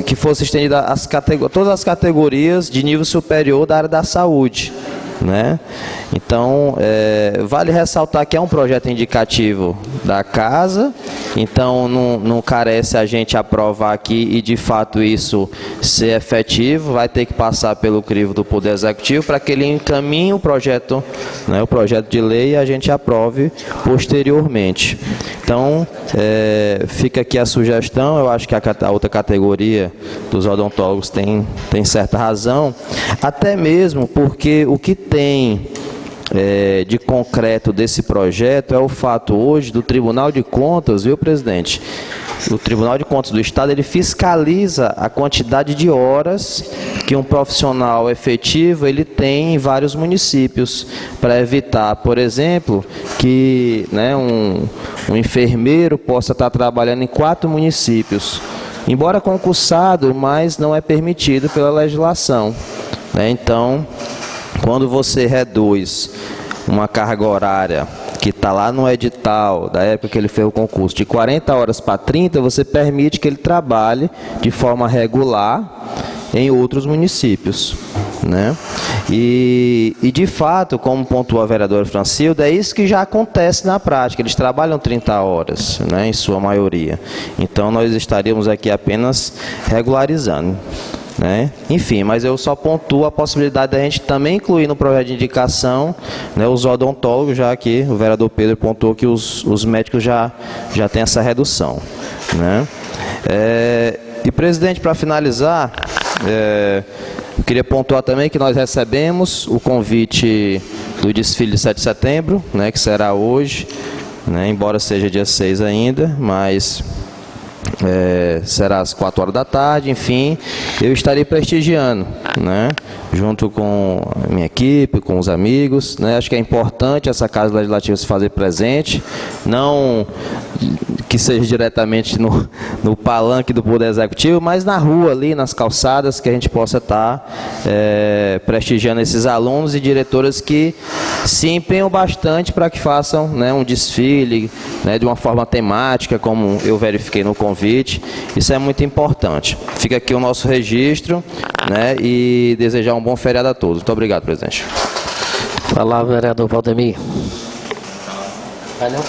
[SPEAKER 10] Que fosse estendida todas as categorias de nível superior da área da saúde, né? Então, vale ressaltar que é um projeto indicativo da casa, então não carece a gente aprovar aqui e de fato isso ser efetivo, vai ter que passar pelo crivo do Poder Executivo para que ele encaminhe o projeto, né, o projeto de lei e a gente aprove posteriormente. Então, fica aqui a sugestão, eu acho que a outra categoria dos odontólogos tem certa razão, até mesmo porque o que tem de concreto desse projeto é o fato hoje do Tribunal de Contas, viu, presidente? O Tribunal de Contas do Estado, ele fiscaliza a quantidade de horas que um profissional efetivo ele tem em vários municípios, para evitar, por exemplo, que, né, um enfermeiro possa estar trabalhando em 4 municípios, embora concursado, mas não é permitido pela legislação, né? Então, quando você reduz uma carga horária que está lá no edital, da época que ele fez o concurso, de 40 horas para 30, você permite que ele trabalhe de forma regular em outros municípios, né? E de fato, como pontuou a vereadora Francilda, é isso que já acontece na prática. Eles trabalham 30 horas, né, em sua maioria. Então, nós estaríamos aqui apenas regularizando, né? Enfim, mas eu só pontuo a possibilidade da gente também incluir no projeto de indicação, né, os odontólogos, já que o vereador Pedro pontuou que os médicos já têm essa redução, né? E, presidente, para finalizar, eu queria pontuar também que nós recebemos o convite do desfile de 7 de setembro, né, que será hoje, né, embora seja dia 6 ainda, mas será às 4 horas da tarde. Enfim, eu estarei prestigiando, né, junto com a minha equipe, com os amigos, né. Acho que é importante essa Casa Legislativa se fazer presente, não que seja diretamente no palanque do Poder Executivo, mas na rua ali, nas calçadas, que a gente possa estar prestigiando esses alunos e diretoras que se empenham bastante para que façam, né, um desfile, né, de uma forma temática, como eu verifiquei no convite. Isso é muito importante. Fica aqui o nosso registro, né, e desejar um bom feriado a todos. Muito obrigado, presidente.
[SPEAKER 1] Palavra, vereador Valdemir. Vai não?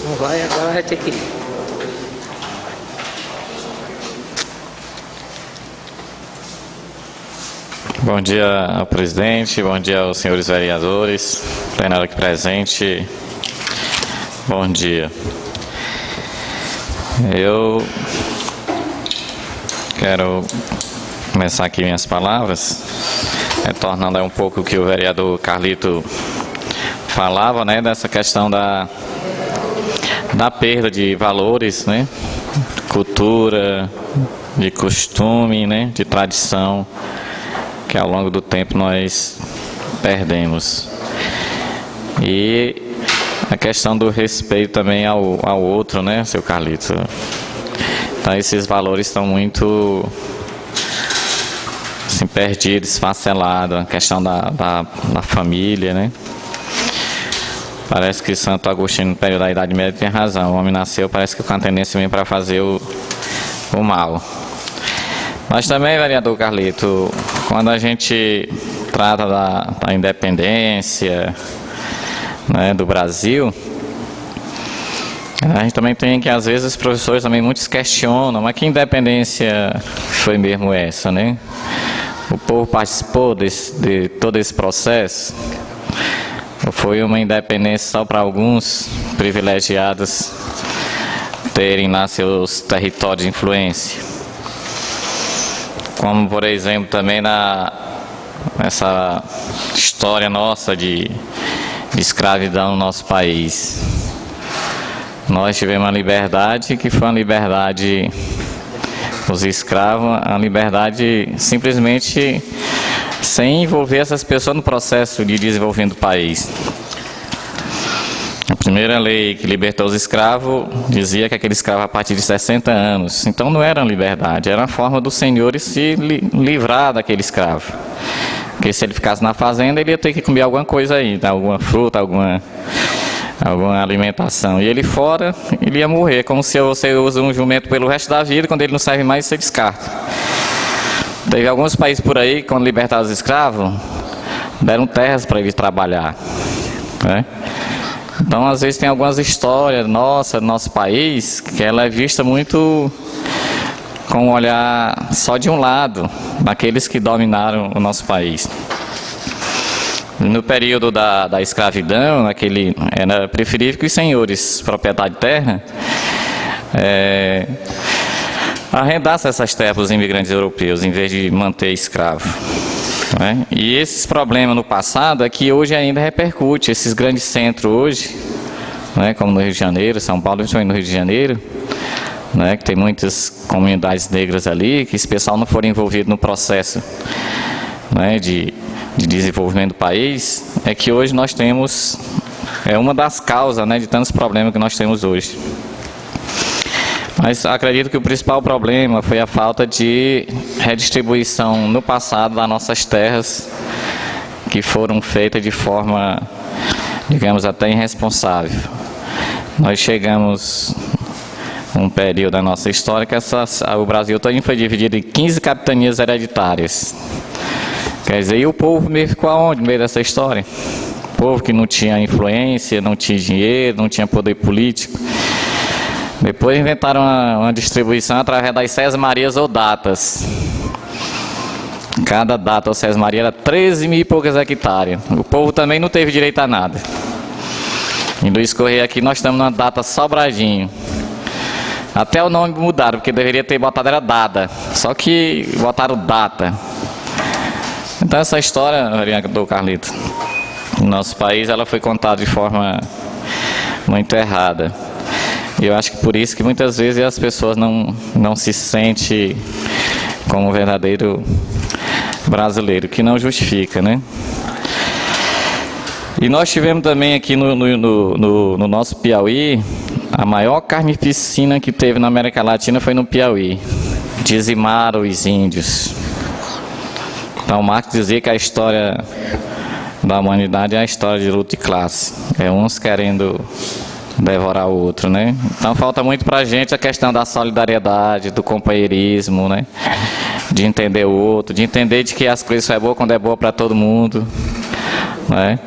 [SPEAKER 1] Não vai, agora vai ter que...
[SPEAKER 2] Bom dia ao presidente, bom dia aos senhores vereadores, plenário aqui presente, bom dia. Eu quero começar aqui minhas palavras, retornando um pouco o que o vereador Carlito falava, né, dessa questão da perda de valores, né, cultura, de costume, né, de tradição, que ao longo do tempo nós perdemos. E a questão do respeito também ao outro, né, seu Carlito? Então esses valores estão muito assim, perdidos, esfacelados, a questão da família, né? Parece que Santo Agostinho, no período da Idade Média, tem razão. O homem nasceu, parece que com a tendência vem para fazer o mal. Mas também, vereador Carlito, quando a gente trata da independência, né, do Brasil, a gente também tem que, às vezes, os professores também muitos questionam, mas que independência foi mesmo essa, né? O povo participou de todo esse processo? Ou foi uma independência só para alguns privilegiados terem lá seus territórios de influência? Como, por exemplo, também nessa história nossa de escravidão no nosso país. Nós tivemos uma liberdade que foi uma liberdade dos escravos, a liberdade simplesmente sem envolver essas pessoas no processo de desenvolvimento do país. A primeira lei que libertou os escravos dizia que aquele escravo a partir de 60 anos. Então não era uma liberdade, era uma forma dos senhores se livrar daquele escravo. Porque se ele ficasse na fazenda, ele ia ter que comer alguma coisa aí, alguma fruta, alguma alimentação. E ele fora, ele ia morrer, como se você usa um jumento pelo resto da vida, quando ele não serve mais, você descarta. Teve alguns países por aí, quando libertaram os escravos, deram terras para eles trabalhar, né? Então, às vezes, tem algumas histórias nossa, do nosso país, que ela é vista muito com um olhar só de um lado, daqueles que dominaram o nosso país. No período da escravidão, era preferível que os senhores, proprietários de terra, arrendassem essas terras para os imigrantes europeus, em vez de manter escravo, né? E esses problemas no passado é que hoje ainda repercute. Esses grandes centros hoje, né, como no Rio de Janeiro, São Paulo, principalmente no Rio de Janeiro, né, que tem muitas comunidades negras ali, que esse pessoal não for envolvido no processo, né, de desenvolvimento do país, é que hoje nós temos, uma das causas, né, de tantos problemas que nós temos hoje. Mas acredito que o principal problema foi a falta de redistribuição no passado das nossas terras, que foram feitas de forma, digamos, até irresponsável. Nós chegamos a um período da nossa história que o Brasil todo foi dividido em 15 capitanias hereditárias. Quer dizer, e o povo meio ficou aonde no meio dessa história? O povo que não tinha influência, não tinha dinheiro, não tinha poder político. Depois inventaram uma distribuição através das sesmarias ou datas. Cada data ou sesmaria era 13 mil e poucas hectares. O povo também não teve direito a nada. Em Luiz Correia aqui nós estamos numa data Sobradinho. Até o nome mudaram, porque deveria ter botado era dada. Só que botaram data. Então essa história, vereador Carlito, no nosso país ela foi contada de forma muito errada. E eu acho que por isso que muitas vezes as pessoas não se sentem como um verdadeiro brasileiro, que não justifica, né? E nós tivemos também aqui no nosso Piauí, a maior carnificina que teve na América Latina foi no Piauí. Dizimaram os índios. Então Marx dizia que a história da humanidade é a história de luta e classe. É uns querendo devorar o outro, né? Então falta muito pra gente a questão da solidariedade, do companheirismo, né? De entender o outro, de entender de que as coisas são boas quando é boa para todo mundo, né?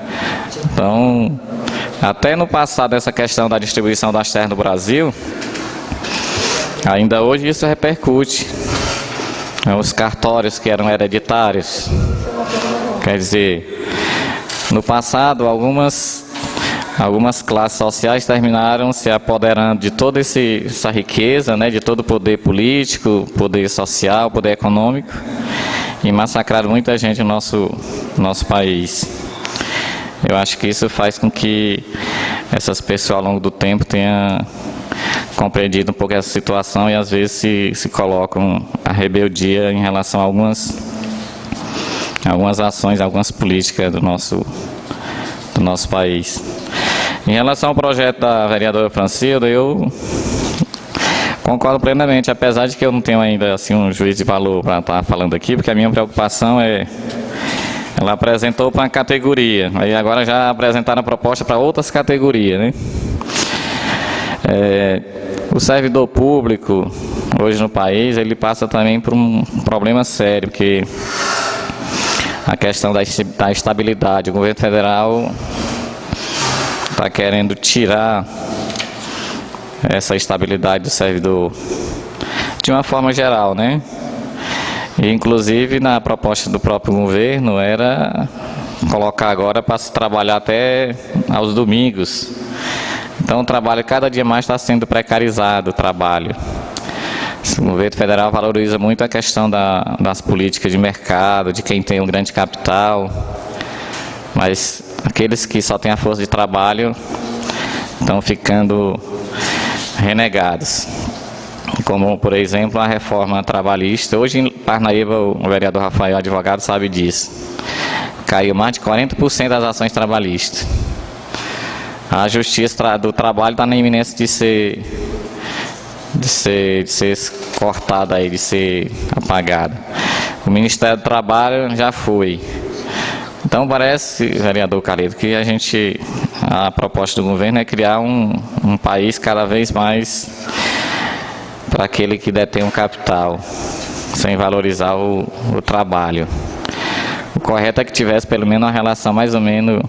[SPEAKER 2] Então, até no passado essa questão da distribuição das terras no Brasil, ainda hoje isso repercute. Os cartórios que eram hereditários, quer dizer, no passado algumas classes sociais terminaram se apoderando de toda essa riqueza, né, de todo o poder político, poder social, poder econômico, e massacraram muita gente no nosso país. Eu acho que isso faz com que essas pessoas ao longo do tempo tenham compreendido um pouco essa situação e às vezes se colocam a rebeldia em relação a algumas ações, algumas políticas do nosso país. Em relação ao projeto da vereadora Francilda, eu concordo plenamente, apesar de que eu não tenho ainda assim, um juízo de valor para estar falando aqui, porque a minha preocupação é... Ela apresentou para uma categoria, aí agora já apresentaram a proposta para outras categorias, né? O servidor público, hoje no país, ele passa também por um problema sério, porque a questão da estabilidade, o governo federal está querendo tirar essa estabilidade do servidor de uma forma geral, né? E, inclusive, na proposta do próprio governo, era colocar agora para se trabalhar até aos domingos. Então, o trabalho cada dia mais está sendo precarizado, o trabalho. O governo federal valoriza muito a questão das políticas de mercado, de quem tem um grande capital, mas aqueles que só têm a força de trabalho estão ficando renegados. Como, por exemplo, a reforma trabalhista. Hoje em Parnaíba, o vereador Rafael, advogado, sabe disso. Caiu mais de 40% das ações trabalhistas. A justiça do trabalho está na iminência de ser cortada, aí, de ser apagada. O Ministério do Trabalho já foi. Então parece, vereador Carlito, que a proposta do governo é criar um país cada vez mais para aquele que detém um capital, sem valorizar o trabalho. O correto é que tivesse pelo menos uma relação mais ou menos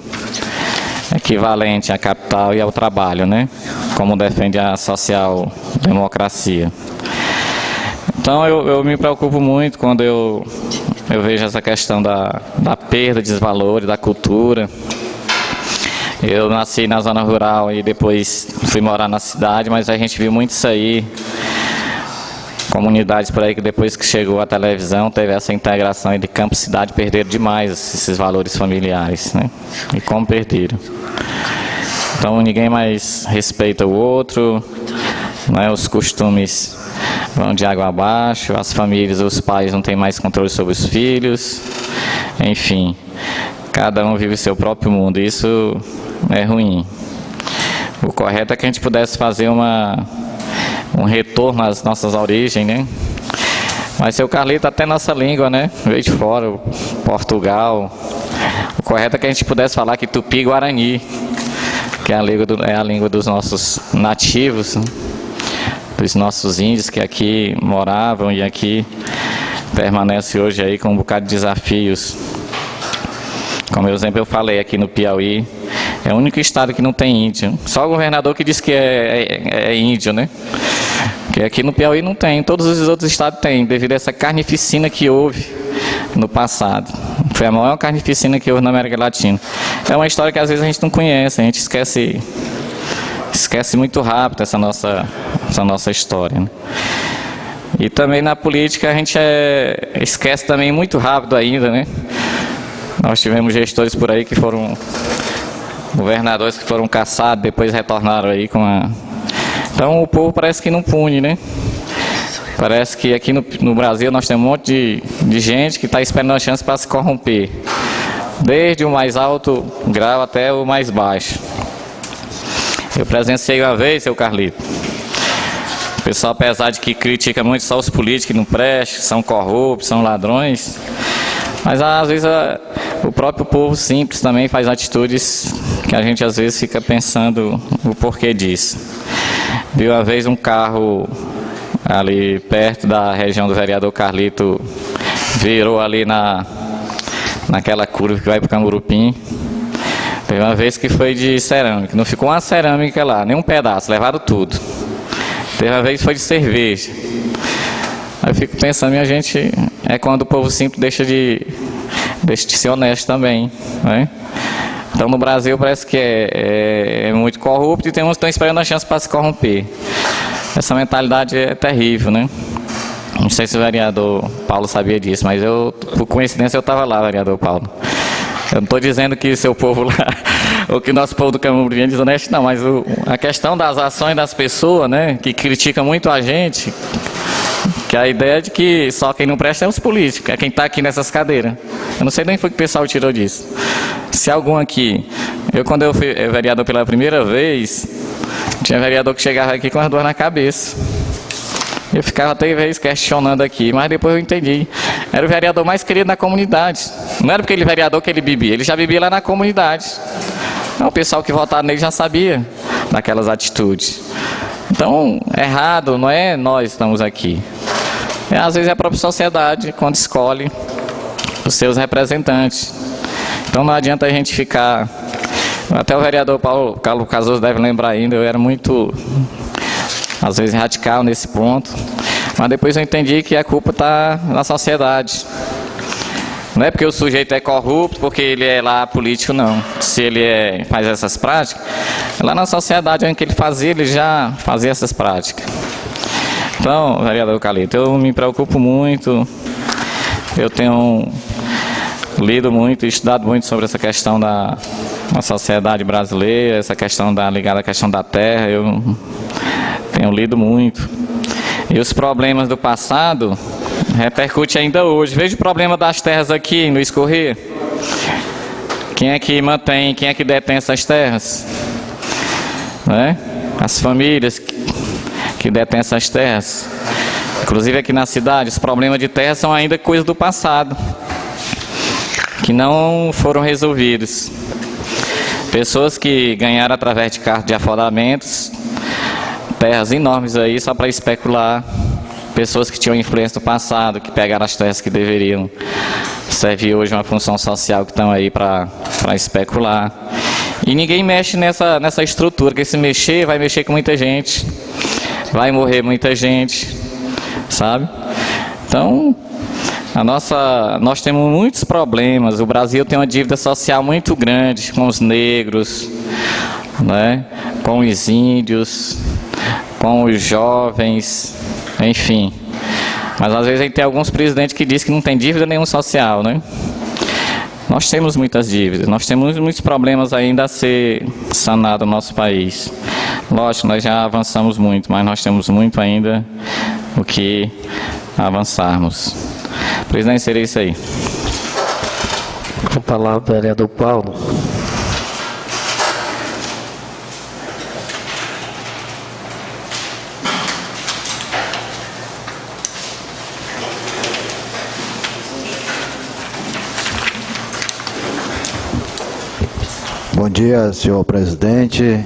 [SPEAKER 2] equivalente a capital e ao trabalho, né? Como defende a social-democracia. Então eu me preocupo muito quando eu vejo essa questão da perda de valores, da cultura. Eu nasci na zona rural e depois fui morar na cidade, mas a gente viu muito isso aí. Comunidades por aí que depois que chegou a televisão teve essa integração de campo e cidade, perderam demais esses valores familiares, né? E como perderam. Então ninguém mais respeita o outro, né? Os costumes vão de água abaixo, as famílias, os pais não têm mais controle sobre os filhos, enfim, cada um vive seu próprio mundo, isso é ruim. O correto é que a gente pudesse fazer um retorno às nossas origens, né? Mas seu Carlito, até nossa língua, né? Veio de fora, Portugal. O correto é que a gente pudesse falar que Tupi-Guarani, que é a língua dos nossos nativos, né? Dos nossos índios que aqui moravam e aqui permanece hoje aí com um bocado de desafios Como exemplo, eu falei aqui no Piauí, é o único estado que não tem índio. Só o governador que diz que é índio, né? Porque aqui no Piauí não tem, todos os outros estados têm, devido a essa carnificina que houve no passado. Foi a maior carnificina que houve na América Latina. É uma história que às vezes a gente não conhece, a gente esquece muito rápido essa nossa história, né? E também na política a gente esquece também muito rápido ainda, né? Nós tivemos gestores por aí que foram governadores que foram caçados, depois retornaram aí com a... Então o povo parece que não pune, né? Parece que aqui no Brasil nós temos um monte de gente que está esperando a chance para se corromper. Desde o mais alto grau até o mais baixo. Eu presenciei uma vez, seu Carlito. O pessoal, apesar de que critica muito só os políticos que não prestam, são corruptos, são ladrões, mas às vezes o próprio povo simples também faz atitudes que a gente às vezes fica pensando o porquê disso. Vi uma vez um carro ali perto da região do vereador Carlito, virou ali naquela curva que vai para o Camurupim. Teve uma vez que foi de cerâmica, não ficou uma cerâmica lá, nem um pedaço, levaram tudo. Teve uma vez que foi de cerveja. Aí eu fico pensando, minha gente, é quando o povo simples deixa de ser honesto também, né? Então no Brasil parece que é muito corrupto e tem uns que estão esperando a chance para se corromper. Essa mentalidade é terrível, né? Não sei se o vereador Paulo sabia disso, mas por coincidência eu estava lá, vereador Paulo. Eu não estou dizendo que seu povo lá, ou que nosso povo do Camurupim é desonesto, não, mas a questão das ações das pessoas, né, que criticam muito a gente, que a ideia é de que só quem não presta é os políticos, é quem está aqui nessas cadeiras. Eu não sei nem foi que o pessoal tirou disso. Se algum aqui, quando eu fui vereador pela primeira vez, tinha vereador que chegava aqui com as duas na cabeça. Eu ficava até vez questionando aqui, mas depois eu entendi. Era o vereador mais querido na comunidade. Não era porque ele vereador que ele bebia, ele já bebia lá na comunidade. Então, o pessoal que votava nele já sabia daquelas atitudes. Então, errado, não é nós estamos aqui. Às vezes é a própria sociedade quando escolhe os seus representantes. Então não adianta a gente ficar... Até o vereador Paulo Casoso deve lembrar ainda, eu era muito... às vezes radical nesse ponto, mas depois eu entendi que a culpa está na sociedade. Não é porque o sujeito é corrupto, porque ele é lá político, não. Se ele faz essas práticas, lá na sociedade onde ele fazia, ele já fazia essas práticas. Então, vereador Carlito, eu me preocupo muito, eu tenho lido muito, estudado muito sobre essa questão da sociedade brasileira, essa questão ligada à questão da terra, eu tenho lido muito. E os problemas do passado repercutem ainda hoje. Veja o problema das terras aqui em Luiz Correia. Quem é que mantém, quem é que detém essas terras? Né? As famílias que detêm essas terras. Inclusive aqui na cidade, os problemas de terra são ainda coisas do passado, que não foram resolvidos. Pessoas que ganharam através de cartas de afodamentos, terras enormes aí só para especular. Pessoas que tinham influência no passado, que pegaram as terras que deveriam servir hoje uma função social, que estão aí para especular. E ninguém mexe nessa estrutura, porque se mexer, vai mexer com muita gente, vai morrer muita gente, sabe? Então, nós temos muitos problemas. O Brasil tem uma dívida social muito grande com os negros, né? Com os índios, com os jovens, enfim. Mas às vezes a gente tem alguns presidentes que dizem que não tem dívida nenhuma social, né? Nós temos muitas dívidas, nós temos muitos problemas ainda a ser sanado no nosso país. Lógico, nós já avançamos muito, mas nós temos muito ainda o que avançarmos. Presidente, seria isso aí.
[SPEAKER 11] Com a palavra, vereador Paulo.
[SPEAKER 12] Bom dia, senhor presidente,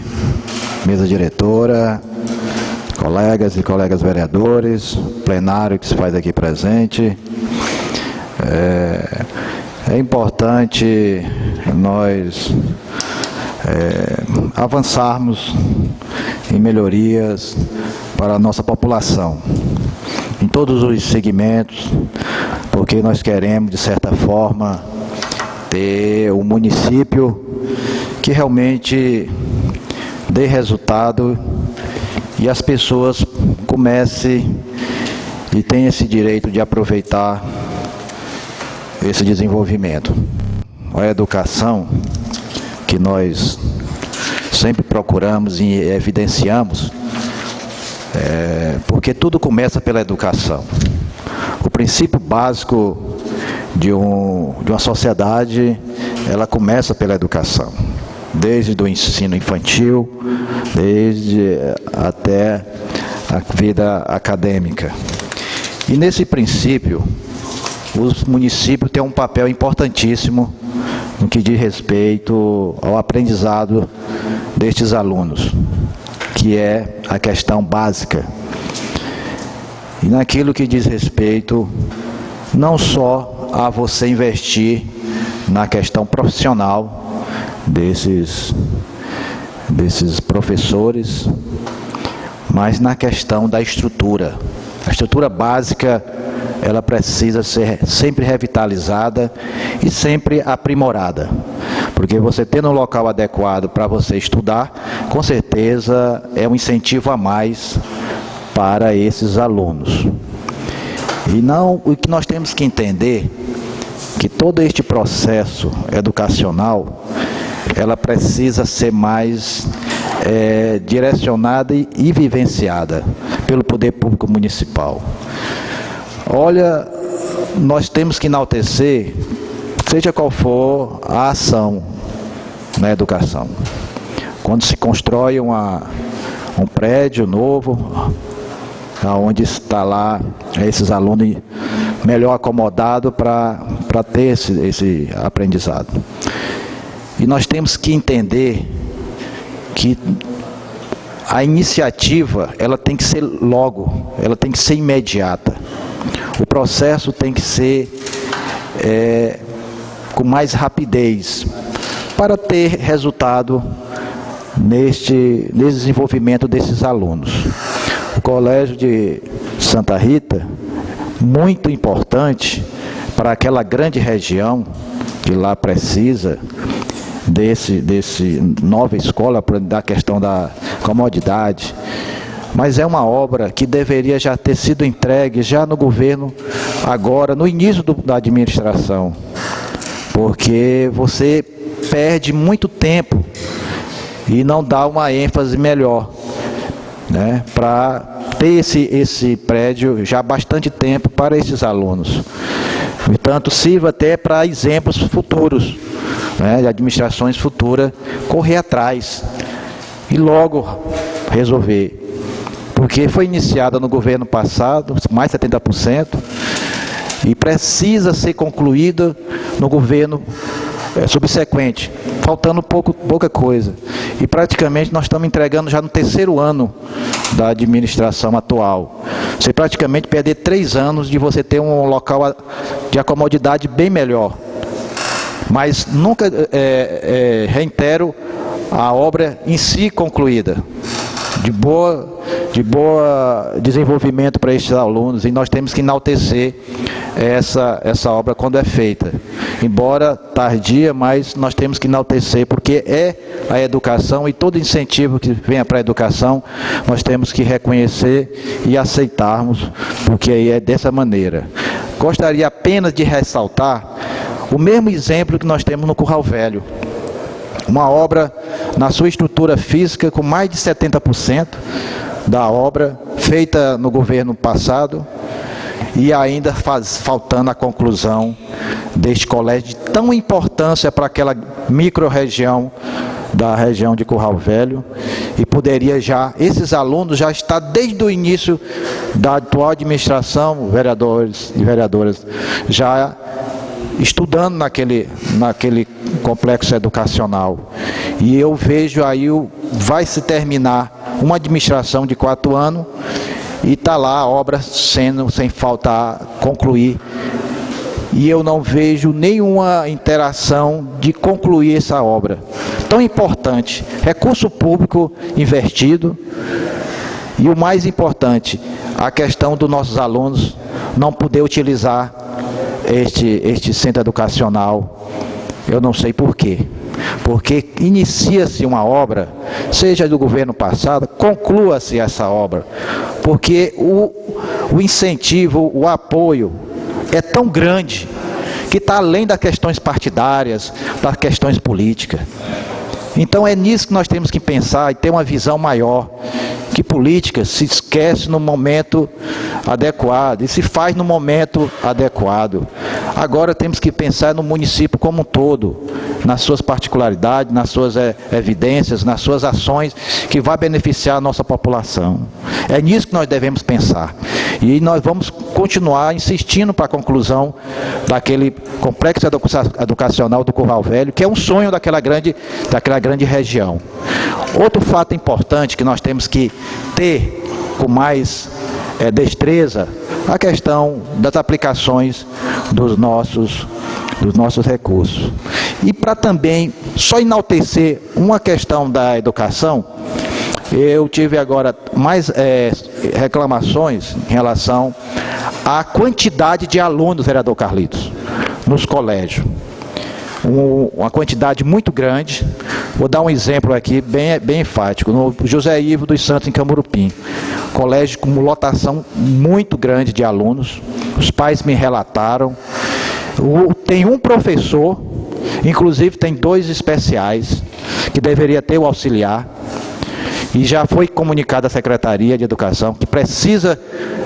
[SPEAKER 12] mesa diretora, colegas e colegas vereadores, plenário que se faz aqui presente. É importante nós avançarmos em melhorias para a nossa população, em todos os segmentos, porque nós queremos, de certa forma, ter um município que realmente dê resultado e as pessoas comecem e tenham esse direito de aproveitar esse desenvolvimento. A educação que nós sempre procuramos e evidenciamos, porque tudo começa pela educação. O princípio básico de uma sociedade, ela começa pela educação, desde o ensino infantil, desde até a vida acadêmica. E nesse princípio, os municípios têm um papel importantíssimo no que diz respeito ao aprendizado destes alunos, que é a questão básica. E naquilo que diz respeito não só a você investir na questão profissional desses professores, mas na questão da estrutura. A estrutura básica, ela precisa ser sempre revitalizada e sempre aprimorada, porque você tendo um local adequado para você estudar, com certeza é um incentivo a mais para esses alunos. E não, o que nós temos que entender, que todo este processo educacional, ela precisa ser mais direcionada e vivenciada pelo poder público municipal. Olha, nós temos que enaltecer, seja qual for a ação na educação. Quando se constrói um prédio novo, onde está lá esses alunos melhor acomodados para ter esse aprendizado. E nós temos que entender que a iniciativa, ela tem que ser logo, ela tem que ser imediata. O processo tem que ser com mais rapidez para ter resultado nesse desenvolvimento desses alunos. O Colégio de Santa Rita, muito importante para aquela grande região que lá precisa desse nova escola, da questão da comodidade, mas é uma obra que deveria já ter sido entregue já no governo, agora, no início da administração, porque você perde muito tempo e não dá uma ênfase melhor, né, para ter esse prédio já há bastante tempo para esses alunos. Portanto, sirva até para exemplos futuros, né, de administrações futuras, correr atrás e logo resolver. Porque foi iniciada no governo passado, mais 70%, e precisa ser concluída no governo subsequente, faltando pouca coisa. E praticamente nós estamos entregando já no 3º ano da administração atual. Você praticamente perder 3 anos de você ter um local de acomodidade bem melhor. Mas nunca, reitero, a obra em si concluída, de boa desenvolvimento para estes alunos, e nós temos que enaltecer essa obra quando é feita. Embora tardia, mas nós temos que enaltecer, porque é a educação, e todo incentivo que venha para a educação, nós temos que reconhecer e aceitarmos, porque aí é dessa maneira. Gostaria apenas de ressaltar o mesmo exemplo que nós temos no Curral Velho. Uma obra na sua estrutura física com mais de 70% da obra feita no governo passado, e ainda faltando a conclusão deste colégio de tão importância para aquela micro-região da região de Curral Velho, e poderia já, esses alunos já estar desde o início da atual administração, vereadores e vereadoras, já estudando naquele complexo educacional. E eu vejo aí, vai se terminar uma administração de 4 anos, e está lá a obra sendo, sem faltar concluir e eu não vejo nenhuma interação de concluir essa obra tão importante. Recurso público investido e o mais importante, a questão dos nossos alunos não poder utilizar este centro educacional. Eu não sei por quê. Porque inicia-se uma obra, seja do governo passado, conclua-se essa obra. Porque o incentivo, o apoio é tão grande que está além das questões partidárias, das questões políticas. Então é nisso que nós temos que pensar e ter uma visão maior, que política se esquece no momento adequado e se faz no momento adequado. Agora temos que pensar no município como um todo, nas suas particularidades, nas suas evidências, nas suas ações que vai beneficiar a nossa população. É nisso que nós devemos pensar. E nós vamos continuar insistindo para a conclusão daquele complexo educacional do Curral Velho, que é um sonho daquela grande região. Outro fato importante que nós temos que ter com mais destreza, a questão das aplicações dos nossos recursos. E para também só enaltecer uma questão da educação, eu tive agora mais reclamações em relação à quantidade de alunos, vereador Carlitos, nos colégios. Uma quantidade muito grande. Vou dar um exemplo aqui bem enfático. No José Ivo dos Santos, em Camurupim. Colégio com lotação muito grande de alunos. Os pais me relataram. Tem um professor, inclusive tem 2 especiais, que deveria ter o auxiliar. E já foi comunicado à Secretaria de Educação que precisa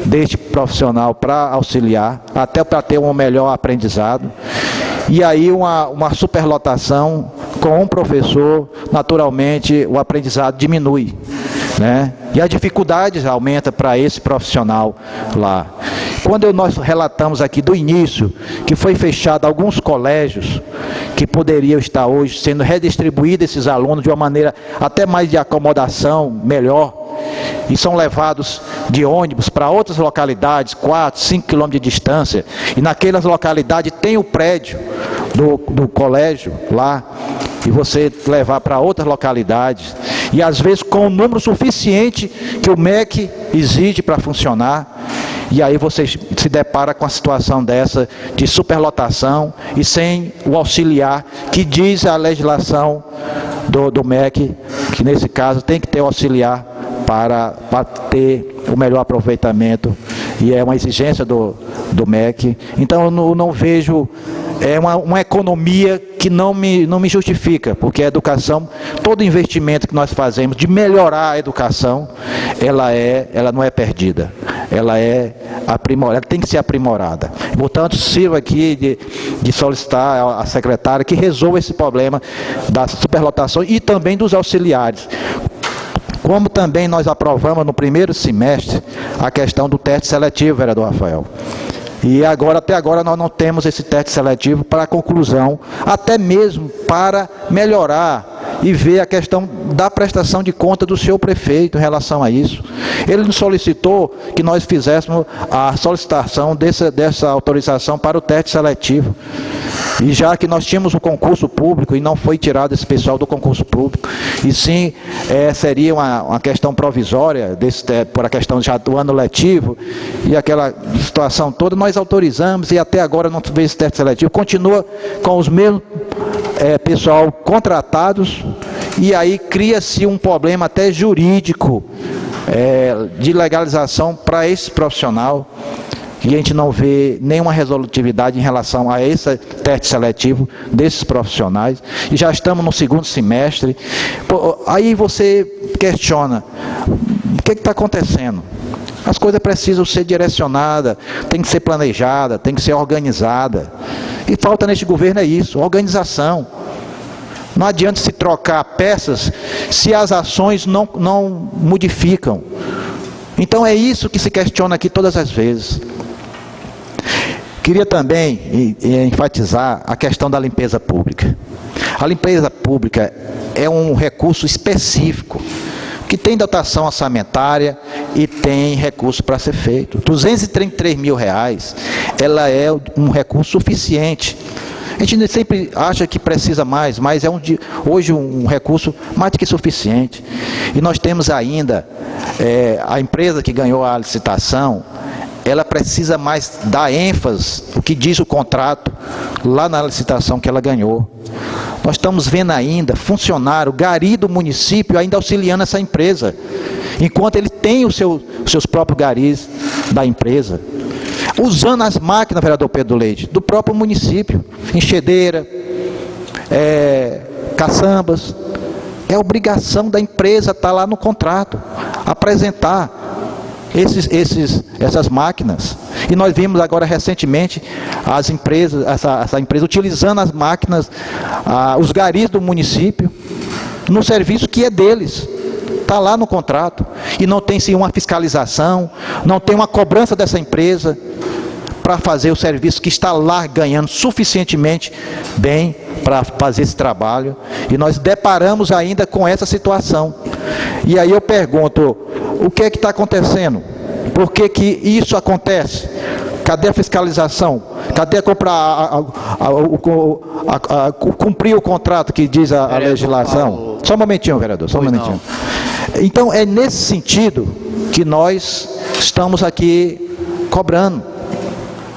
[SPEAKER 12] deste profissional para auxiliar, até para ter um melhor aprendizado. E aí uma superlotação com um professor, naturalmente o aprendizado diminui, né? E as dificuldades aumentam para esse profissional lá. Quando nós relatamos aqui do início que foi fechado alguns colégios que poderiam estar hoje sendo redistribuídos esses alunos de uma maneira até mais de acomodação melhor, e são levados de ônibus para outras localidades, 4, 5 quilômetros de distância, e naquelas localidades tem o prédio do colégio lá, e você levar para outras localidades, e às vezes com o número suficiente que o MEC exige para funcionar, e aí você se depara com a situação dessa de superlotação e sem o auxiliar, que diz a legislação do MEC, que nesse caso tem que ter o auxiliar para ter o melhor aproveitamento, e é uma exigência do MEC. Então eu não vejo uma economia que não me justifica, porque a educação, todo investimento que nós fazemos de melhorar a educação, ela não é perdida, ela é aprimorada, ela tem que ser aprimorada. Portanto, sirvo aqui de solicitar à secretária que resolva esse problema da superlotação e também dos auxiliares. Como também nós aprovamos no primeiro semestre a questão do teste seletivo, vereador Rafael. E até agora nós não temos esse teste seletivo para a conclusão, até mesmo para melhorar e ver a questão da prestação de conta do seu prefeito em relação a isso. Ele nos solicitou que nós fizéssemos a solicitação dessa autorização para o teste seletivo. E já que nós tínhamos o concurso público e não foi tirado esse pessoal do concurso público, e sim seria uma questão provisória, por a questão já do ano letivo, e aquela situação toda, nós autorizamos e até agora não veio esse teste seletivo, continua com os mesmos pessoal contratados, e aí cria-se um problema até jurídico de legalização para esse profissional. E a gente não vê nenhuma resolutividade em relação a esse teste seletivo desses profissionais. E já estamos no segundo semestre. Aí você questiona, o que está acontecendo? As coisas precisam ser direcionadas, tem que ser planejada, tem que ser organizada. E falta neste governo é isso, organização. Não adianta se trocar peças se as ações não modificam. Então é isso que se questiona aqui todas as vezes. Queria também enfatizar a questão da limpeza pública. A limpeza pública é um recurso específico, que tem dotação orçamentária e tem recurso para ser feito. R$233 mil, ela é um recurso suficiente. A gente sempre acha que precisa mais, mas é hoje um recurso mais do que suficiente. E nós temos ainda, a empresa que ganhou a licitação, ela precisa mais dar ênfase, o que diz o contrato, lá na licitação que ela ganhou. Nós estamos vendo ainda funcionário, gari do município, ainda auxiliando essa empresa, enquanto ele tem os seus próprios garis da empresa. Usando as máquinas, vereador Pedro Leite, do próprio município, enxadeira, caçambas. É obrigação da empresa estar lá no contrato, apresentar essas máquinas. E nós vimos agora recentemente as empresas, essa empresa utilizando as máquinas, os garis do município, no serviço que é deles. Está lá no contrato. E não tem sim uma fiscalização, não tem uma cobrança dessa empresa para fazer o serviço que está lá ganhando suficientemente bem para fazer esse trabalho. E nós deparamos ainda com essa situação. E aí eu pergunto, o que é que está acontecendo? Por que que isso acontece? Cadê a fiscalização? Cadê cumprir o contrato que diz a legislação? Só um momentinho, vereador, só um momentinho. Então, é nesse sentido que nós estamos aqui cobrando.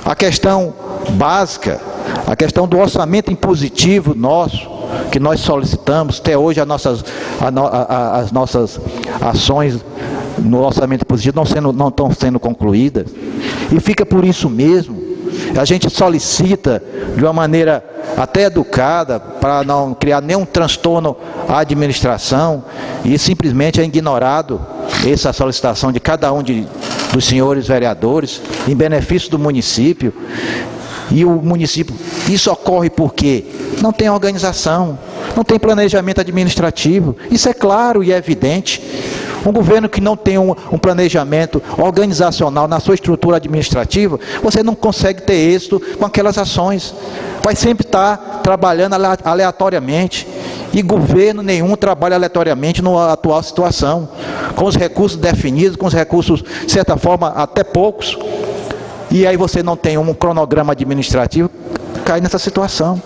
[SPEAKER 12] A questão básica, a questão do orçamento impositivo nosso, que nós solicitamos, até hoje as nossas ações no orçamento impositivo não estão sendo concluídas, e fica por isso mesmo. A gente solicita de uma maneira até educada, para não criar nenhum transtorno à administração, e simplesmente é ignorado essa solicitação de cada um dos senhores vereadores, em benefício do município. E o município, isso ocorre porque não tem organização, não tem planejamento administrativo. Isso é claro e é evidente. Um governo que não tem um planejamento organizacional na sua estrutura administrativa, você não consegue ter êxito com aquelas ações. Vai sempre estar trabalhando aleatoriamente. E governo nenhum trabalha aleatoriamente na atual situação, com os recursos definidos, com os recursos, de certa forma, até poucos. E aí você não tem um cronograma administrativo, cai nessa situação.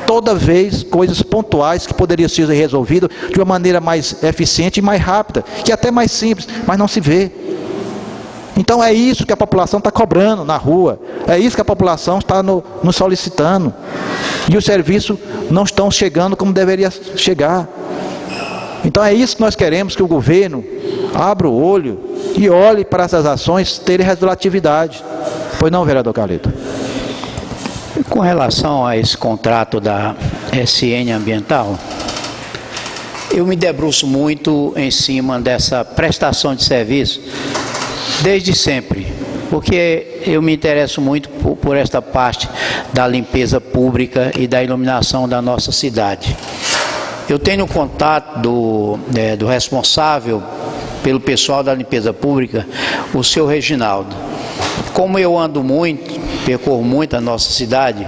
[SPEAKER 12] Toda vez coisas pontuais que poderiam ser resolvidas de uma maneira mais eficiente e mais rápida, que até mais simples, mas não se vê. Então é isso que a população está cobrando na rua, é isso que a população está nos solicitando. E os serviços não estão chegando como deveria chegar. Então é isso que nós queremos, que o governo abra o olho e olhe para essas ações terem resultatividade. Pois não, vereador Carlito?
[SPEAKER 3] Com relação a esse contrato da SN Ambiental, eu me debruço muito em cima dessa prestação de serviço desde sempre, porque eu me interesso muito por esta parte da limpeza pública e da iluminação da nossa cidade. Eu tenho contato do responsável pelo pessoal da limpeza pública, o seu Reginaldo. Como eu ando muito, percorro muito a nossa cidade,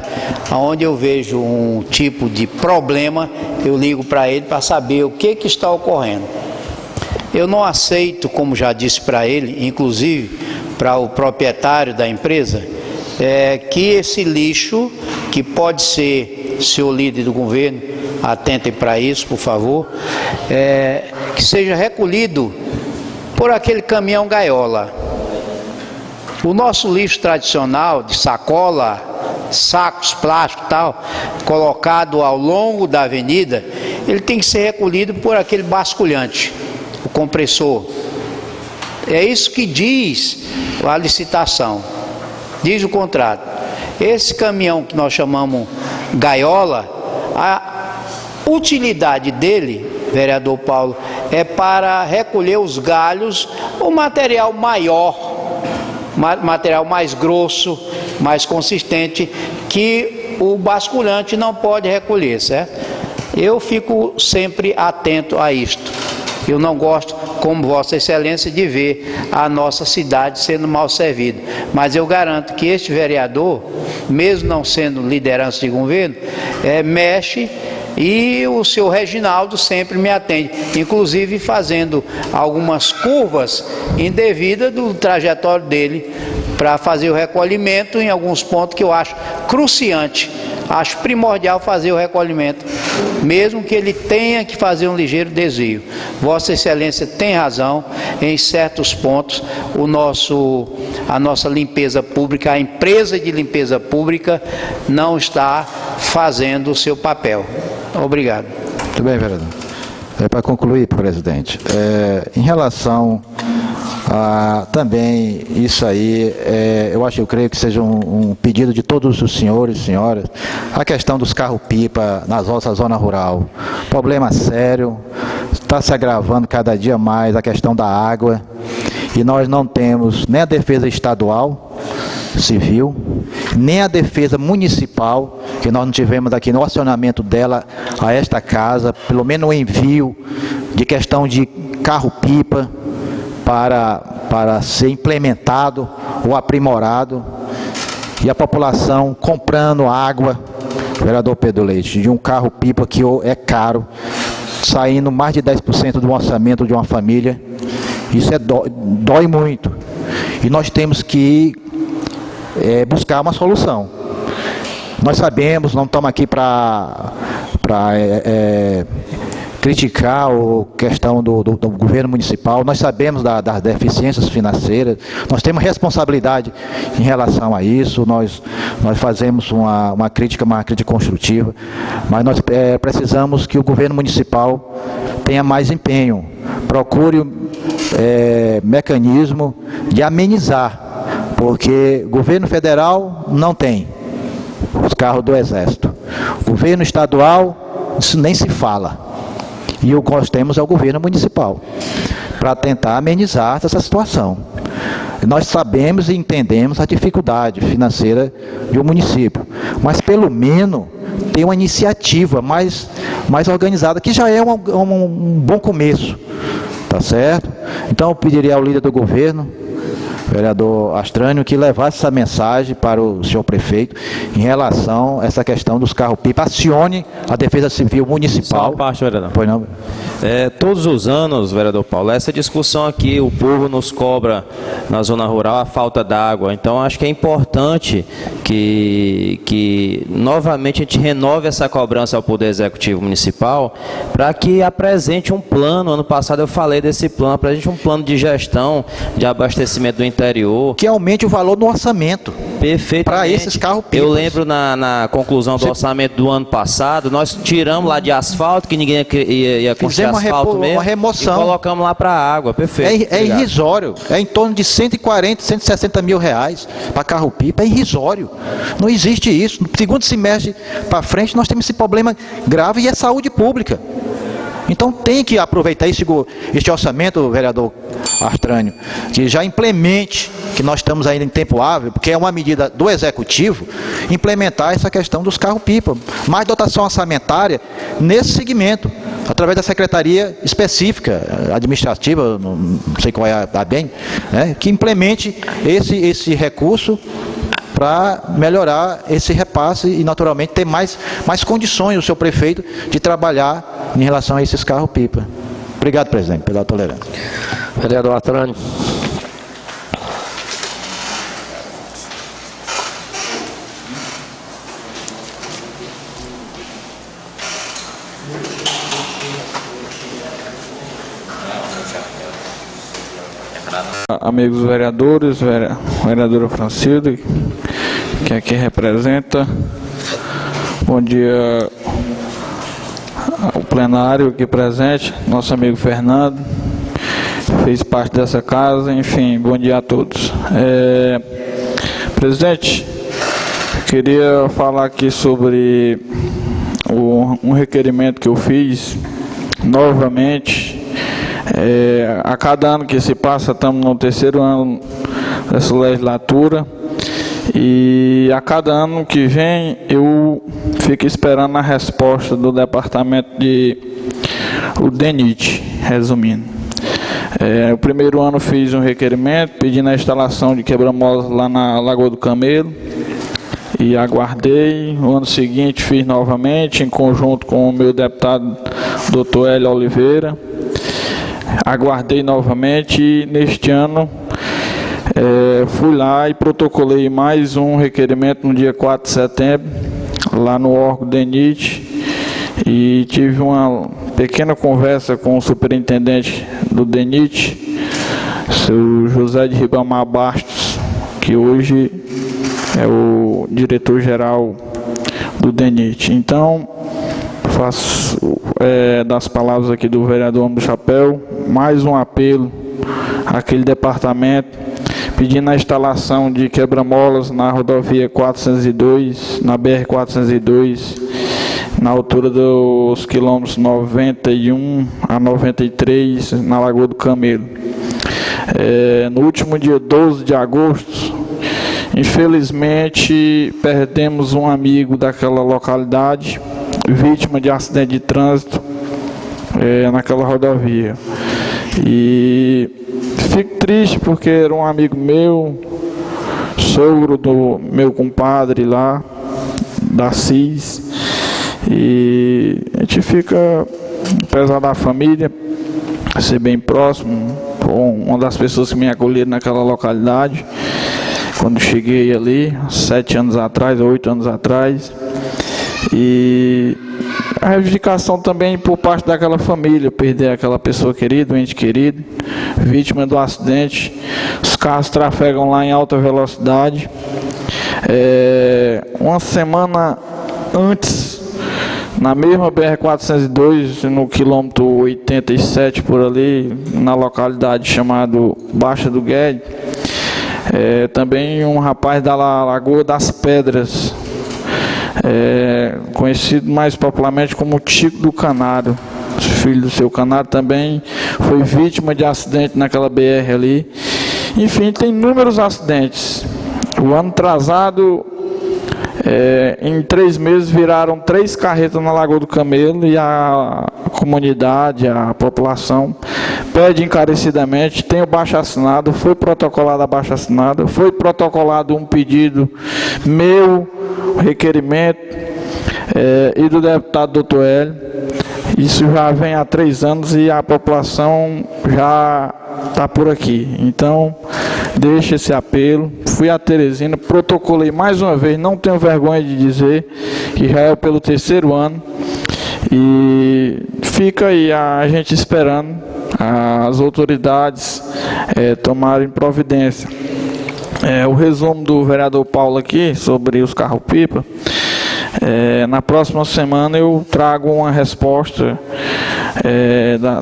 [SPEAKER 3] onde eu vejo um tipo de problema, eu ligo para ele para saber o que está ocorrendo. Eu não aceito, como já disse para ele, inclusive para o proprietário da empresa, que esse lixo, que pode ser, senhor líder do governo, atentem para isso, por favor, que seja recolhido por aquele caminhão gaiola. O nosso lixo tradicional de sacola, sacos plásticos e tal, colocado ao longo da avenida, ele tem que ser recolhido por aquele basculhante, o compressor. É isso que diz a licitação, diz o contrato. Esse caminhão que nós chamamos gaiola, a utilidade dele, vereador Paulo, é para recolher os galhos, o material maior, material mais grosso, mais consistente, que o basculante não pode recolher, certo? Eu fico sempre atento a isto. Eu não gosto, como Vossa Excelência, de ver a nossa cidade sendo mal servida. Mas eu garanto que este vereador, mesmo não sendo liderança de governo, mexe E o senhor Reginaldo sempre me atende, inclusive fazendo algumas curvas indevidas do trajetório dele para fazer o recolhimento em alguns pontos que eu acho cruciante. Acho primordial fazer o recolhimento, mesmo que ele tenha que fazer um ligeiro desvio. Vossa Excelência tem razão, em certos pontos, a nossa limpeza pública, a empresa de limpeza pública não está fazendo o seu papel. Obrigado.
[SPEAKER 12] Muito bem, vereador. Para concluir, presidente, em relação a também isso aí, eu creio que seja um pedido de todos os senhores e senhoras, a questão dos carros-pipa na nossa zona rural. Problema sério, está se agravando cada dia mais a questão da água, e nós não temos nem a defesa estadual, civil, nem a defesa municipal, que nós não tivemos aqui no acionamento dela a esta casa, pelo menos o envio de questão de carro-pipa para ser implementado ou aprimorado, e a população comprando água, vereador Pedro Leite, de um carro-pipa que é caro, saindo mais de 10% do orçamento de uma família. Isso dói muito, e nós temos que buscar uma solução. Nós sabemos, não estamos aqui para criticar a questão do governo municipal, nós sabemos das deficiências financeiras, nós temos responsabilidade em relação a isso, nós fazemos uma crítica construtiva, mas nós precisamos que o governo municipal tenha mais empenho, procure mecanismo de amenizar, porque o governo federal não tem os carros do Exército, o governo estadual, isso nem se fala. E o que nós temos é o governo municipal, para tentar amenizar essa situação. Nós sabemos e entendemos a dificuldade financeira de um município, mas pelo menos tem uma iniciativa mais organizada, que já é um bom começo, tá certo? Então eu pediria ao líder do governo, vereador Astrânio, que levasse essa mensagem para o senhor prefeito em relação a essa questão dos carros-pipa. Acione a Defesa Civil Municipal.
[SPEAKER 10] Só uma parte, vereador.
[SPEAKER 12] Pois não?
[SPEAKER 10] Todos os anos, vereador Paulo, essa discussão aqui, o povo nos cobra na zona rural a falta d'água. Então, acho que é importante que novamente a gente renove essa cobrança ao Poder Executivo Municipal para que apresente um plano. Ano passado eu falei desse plano, apresente um plano de gestão de abastecimento do interior.
[SPEAKER 12] Que aumente o valor do orçamento.
[SPEAKER 10] Perfeito.
[SPEAKER 12] Para esses carros-pipas.
[SPEAKER 10] Eu lembro na conclusão do orçamento do ano passado, nós tiramos lá de asfalto, que ninguém ia construir asfalto mesmo,
[SPEAKER 12] uma remoção.
[SPEAKER 10] E colocamos lá para a água. Perfeito.
[SPEAKER 12] É irrisório. É em torno de 140, 160 mil reais para carro-pipa. É irrisório. Não existe isso. No segundo semestre para frente, nós temos esse problema grave, e é saúde pública. Então tem que aproveitar este orçamento, vereador Astrânio, que já implemente, que nós estamos ainda em tempo hábil, porque é uma medida do Executivo, implementar essa questão dos carros-pipa. Mais dotação orçamentária nesse segmento, através da secretaria específica, administrativa, não sei qual é a bem, né, que implemente esse recurso para melhorar esse repasse e, naturalmente, ter mais condições o seu prefeito de trabalhar em relação a esses carros-pipa. Obrigado, presidente, pela tolerância.
[SPEAKER 1] Vereador Astrânio.
[SPEAKER 13] Amigos vereadores, vereadora Francilda, que aqui representa, bom dia ao plenário aqui presente, nosso amigo Fernando, fez parte dessa casa, enfim, bom dia a todos. Presidente, queria falar aqui sobre um requerimento que eu fiz novamente. A cada ano que se passa, estamos no terceiro ano dessa legislatura, e a cada ano que vem eu fico esperando a resposta do departamento o DENIT, resumindo. O primeiro ano fiz um requerimento pedindo a instalação de quebra-molas lá na Lagoa do Camelo, e aguardei. No ano seguinte fiz novamente, em conjunto com o meu deputado Dr. Hélio Oliveira. Aguardei novamente e neste ano fui lá e protocolei mais um requerimento no dia 4 de setembro, lá no órgão DENIT, e tive uma pequena conversa com o superintendente do DENIT, seu José de Ribamar Bastos, que hoje é o diretor-geral do DENIT. Então, faço das palavras aqui do vereador Homem do Chapéu, mais um apelo àquele departamento, pedindo a instalação de quebra-molas na rodovia 402, na BR-402, na altura dos quilômetros 91 a 93, na Lagoa do Camelo. No último dia 12 de agosto, infelizmente, perdemos um amigo daquela localidade, vítima de acidente de trânsito naquela rodovia. E fico triste porque era um amigo meu, sogro do meu compadre lá, da CIS, e a gente fica, apesar da família ser bem próximo, com uma das pessoas que me acolheram naquela localidade, quando cheguei ali, 7 anos atrás, 8 anos atrás, e a reivindicação também por parte daquela família, perder aquela pessoa querida, um ente querido, vítima do acidente. Os carros trafegam lá em alta velocidade. Uma semana antes, na mesma BR-402, no quilômetro 87 por ali, na localidade chamada Baixa do Guedes, também um rapaz da Lagoa das Pedras, conhecido mais popularmente como Tico do Canário, filho do seu Canário, também foi vítima de acidente naquela BR ali. Enfim, tem inúmeros acidentes. O ano atrasado, em 3 meses, viraram 3 carretas na Lagoa do Camelo, e a comunidade, a população, pede encarecidamente. Tem o baixo-assinado, foi protocolado a baixo-assinado, foi protocolado um pedido meu, requerimento, e do deputado Dr. Hélio. Isso já vem há 3 anos e a população já está por aqui. Então, deixa esse apelo. Fui a Teresina, protocolei mais uma vez, não tenho vergonha de dizer que já é pelo 3º ano. E fica aí a gente esperando as autoridades tomarem providência. O resumo do vereador Paulo aqui sobre os carros-pipa. Na próxima semana eu trago uma resposta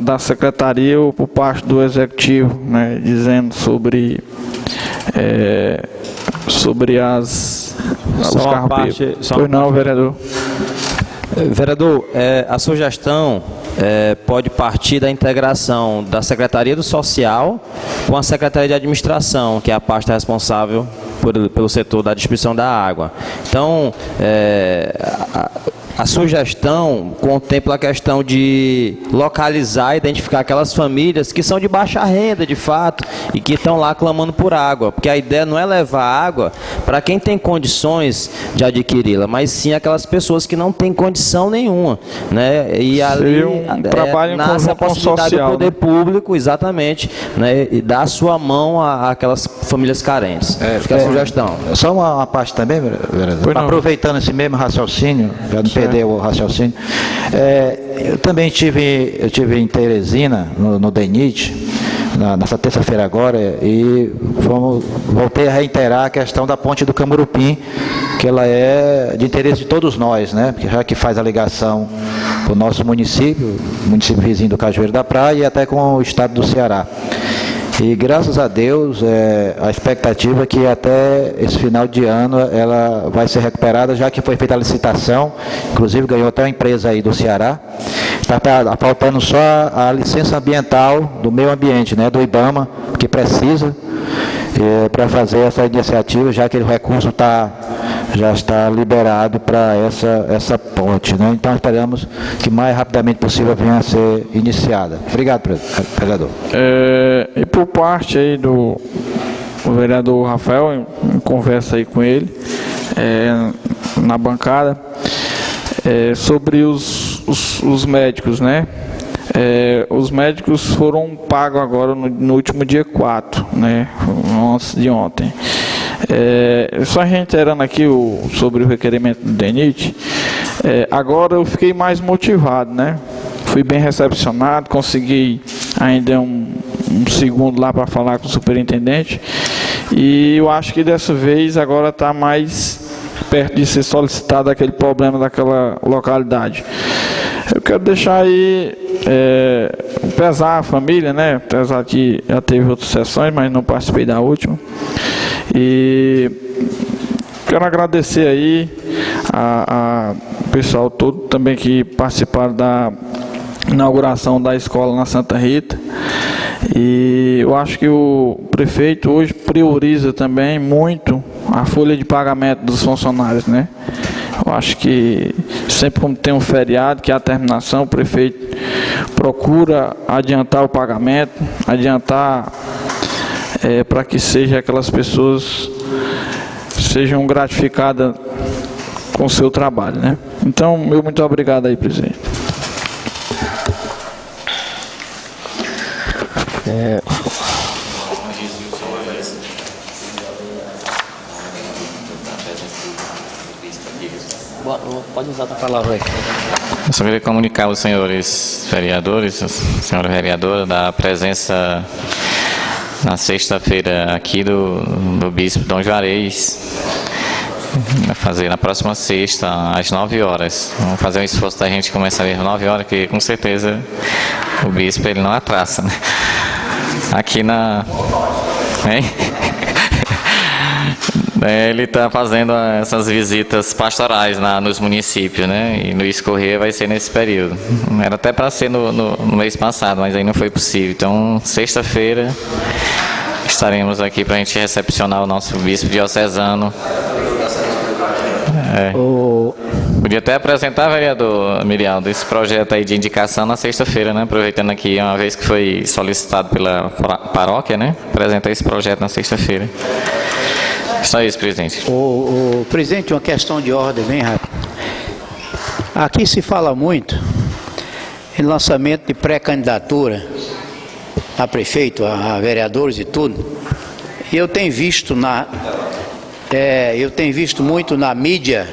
[SPEAKER 13] da secretaria ou por parte do executivo, né, dizendo sobre os carros-pipa. Pois não, vereador.
[SPEAKER 10] Vereador, a sugestão pode partir da integração da Secretaria do Social com a Secretaria de Administração, que é a pasta responsável pelo setor da distribuição da água. Então, a sugestão contempla a questão de localizar, identificar aquelas famílias que são de baixa renda, de fato, e que estão lá clamando por água, porque a ideia não é levar água para quem tem condições de adquiri-la, mas sim aquelas pessoas que não têm condição nenhuma, né? E ali nasce a possibilidade do poder público, exatamente, né? E dar a sua mão àquelas famílias carentes. Fica a sugestão.
[SPEAKER 3] Só uma parte também, vereador, aproveitando esse mesmo raciocínio, para não perder o raciocínio. Eu também tive em Teresina, no DENIT, nessa terça-feira agora, e voltei a reiterar a questão da ponte do Camurupim, que ela é de interesse de todos nós, né? Porque já que faz a ligação com o nosso município vizinho do Cajueiro da Praia, e até com o estado do Ceará. E graças a Deus, a expectativa é que até esse final de ano ela vai ser recuperada, já que foi feita a licitação, inclusive ganhou até uma empresa aí do Ceará. Está faltando só a licença ambiental do meio ambiente, né, do IBAMA, que precisa para fazer essa iniciativa, já que o recurso já está liberado para essa ponte, né? Então esperamos que mais rapidamente possível venha a ser iniciada. Obrigado, vereador.
[SPEAKER 13] E por parte aí do vereador Rafael, em conversa aí com ele, na bancada, sobre os médicos, né? Os médicos foram pagos agora no último dia 4, né? Antes de ontem. Só reiterando aqui sobre o requerimento do DENIT, agora eu fiquei mais motivado, né? Fui bem recepcionado, consegui ainda um segundo lá para falar com o superintendente, e eu acho que dessa vez agora está mais perto de ser solicitado aquele problema daquela localidade. Eu quero deixar aí pesar a família, né? Apesar que já teve outras sessões, mas não participei da última. E quero agradecer aí a pessoal todo também que participaram da inauguração da escola na Santa Rita. E eu acho que o prefeito hoje prioriza também muito a folha de pagamento dos funcionários, né? Eu acho que sempre como tem um feriado, que é a terminação, o prefeito procura adiantar o pagamento, adiantar para que seja aquelas pessoas sejam gratificadas com o seu trabalho, né? Então, meu muito obrigado aí, presidente.
[SPEAKER 1] Pode usar a palavra aí.
[SPEAKER 2] Eu só queria comunicar aos senhores vereadores, senhora vereadora, da presença na sexta-feira aqui do bispo Dom Juarez. Vai fazer na próxima sexta, às 9 horas. Vamos fazer um esforço da gente começar às 9 horas, que com certeza o bispo ele não atrasa, né? Aqui na... Hein? Ele está fazendo essas visitas pastorais nos municípios, né? E Luiz Correia vai ser nesse período. Era até para ser no mês passado, mas aí não foi possível. Então, sexta-feira, estaremos aqui para a gente recepcionar o nosso bispo diocesano. Podia até apresentar, vereador Mirialdo, esse projeto aí de indicação na sexta-feira, né? Aproveitando aqui, uma vez que foi solicitado pela paróquia, né? Apresentar esse projeto na sexta-feira. Só isso, presidente.
[SPEAKER 3] Presidente, uma questão de ordem bem rápida. Aqui se fala muito em lançamento de pré-candidatura a prefeito, a vereadores e tudo. E eu tenho visto muito na mídia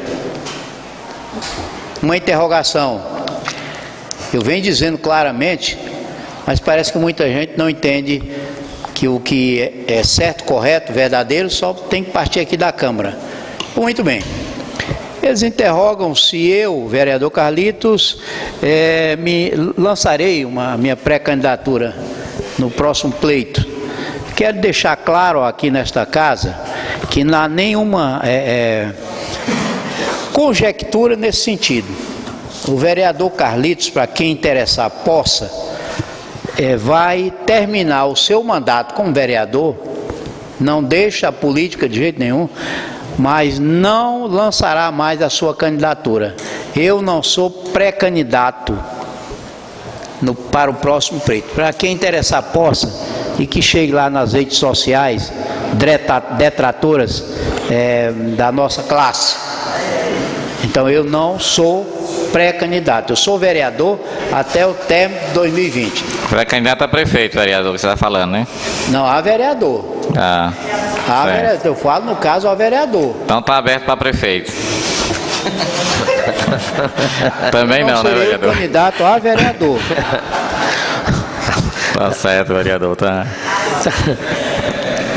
[SPEAKER 3] uma interrogação. Eu venho dizendo claramente, mas parece que muita gente não entende que o que é certo, correto, verdadeiro, só tem que partir aqui da Câmara. Muito bem. Eles interrogam se eu, vereador Carlitos, me lançarei a minha pré-candidatura no próximo pleito. Quero deixar claro aqui nesta casa que não há nenhuma conjectura nesse sentido. O vereador Carlitos, para quem interessar, vai terminar o seu mandato como vereador, não deixa a política de jeito nenhum, mas não lançará mais a sua candidatura. Eu não sou pré-candidato para o próximo pleito. Para quem interessar, possa, e que chegue lá nas redes sociais, detratoras da nossa classe. Então eu não sou pré-candidato, eu sou vereador até o término de 2020.
[SPEAKER 2] Pré-candidato a prefeito, vereador, que você está falando, né?
[SPEAKER 3] Não, a vereador. Vereador, eu falo no caso a vereador.
[SPEAKER 2] Então está aberto para prefeito. Também não, né, vereador?
[SPEAKER 3] Candidato a vereador.
[SPEAKER 2] Tá certo, vereador, tá.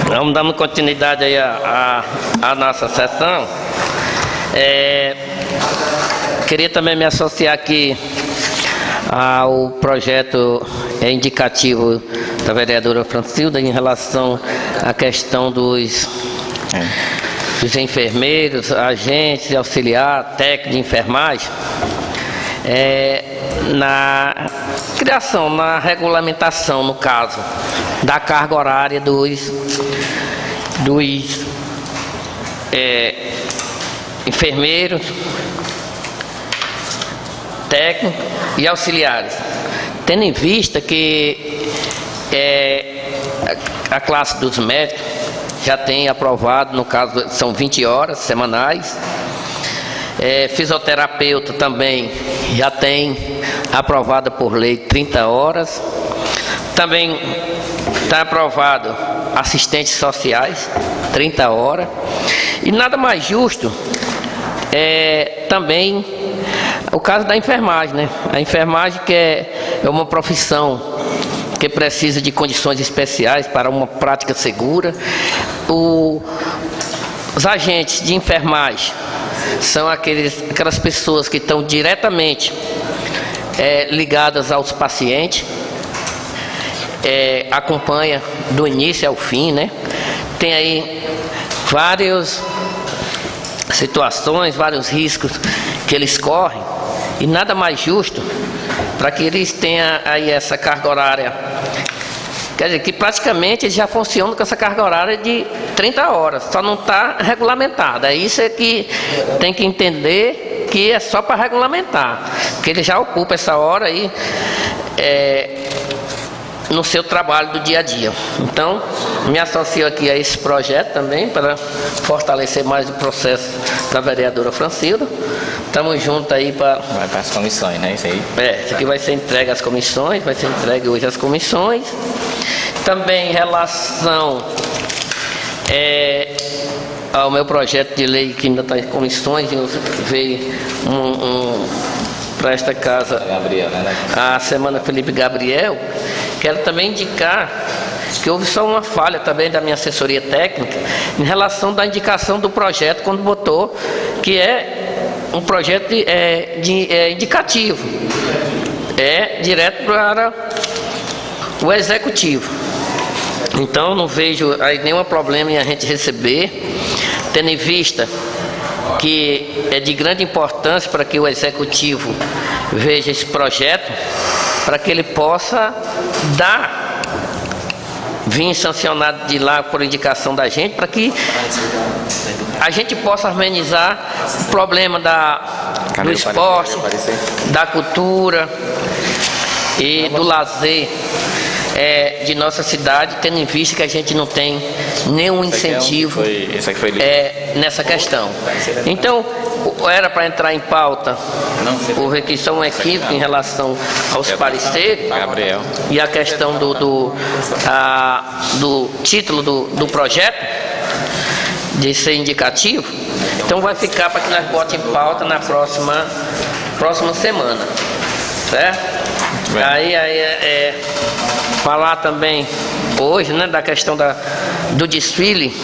[SPEAKER 1] Vamos dando continuidade aí à nossa sessão. Queria também me associar aqui ao projeto indicativo da vereadora Francilda em relação à questão dos enfermeiros, agentes, auxiliar, técnico de enfermagem, na criação, na regulamentação, no caso, da carga horária dos enfermeiros, técnicos e auxiliares, tendo em vista que a classe dos médicos já tem aprovado, no caso são 20 horas semanais. Fisioterapeuta também já tem aprovada por lei 30 horas. Também está aprovado assistentes sociais, 30 horas. E nada mais justo também o caso da enfermagem, né? A enfermagem que é uma profissão que precisa de condições especiais para uma prática segura. Os agentes de enfermagem são aquelas pessoas que estão diretamente ligadas aos pacientes, acompanha do início ao fim, né? Tem aí várias situações, vários riscos que eles correm, e nada mais justo para que eles tenham aí essa carga horária. Quer dizer, que praticamente eles já funcionam com essa carga horária de 30 horas, só não está regulamentada. É isso que tem que entender, que é só para regulamentar, porque ele já ocupa essa hora aí no seu trabalho do dia a dia. Então, me associo aqui a esse projeto também, para fortalecer mais o processo da vereadora Francilda. Estamos juntos aí para...
[SPEAKER 2] Vai para as comissões, né? Isso aí.
[SPEAKER 1] Isso aqui vai ser entregue às comissões, vai ser entregue hoje às comissões. Também em relação ao meu projeto de lei que ainda está em comissões, eu veio para esta casa,
[SPEAKER 2] Gabriel, né?
[SPEAKER 1] a Semana Felipe Gabriel. Quero também indicar que houve só uma falha também da minha assessoria técnica em relação da indicação do projeto, quando botou que é um projeto indicativo, direto para o executivo. Então não vejo aí nenhum problema em a gente receber, tendo em vista que é de grande importância para que o executivo veja esse projeto, para que ele possa vir sancionado de lá por indicação da gente, para que a gente possa amenizar o problema do esporte, da cultura e do lazer de nossa cidade, tendo em vista que a gente não tem nenhum incentivo nessa questão. Então, era para entrar em pauta o requisição equívoco em relação aos pareceres e a questão do título do projeto de ser indicativo. Então vai ficar para que nós botemos em pauta na próxima semana, certo? Aí falar também hoje, né, da questão do desfile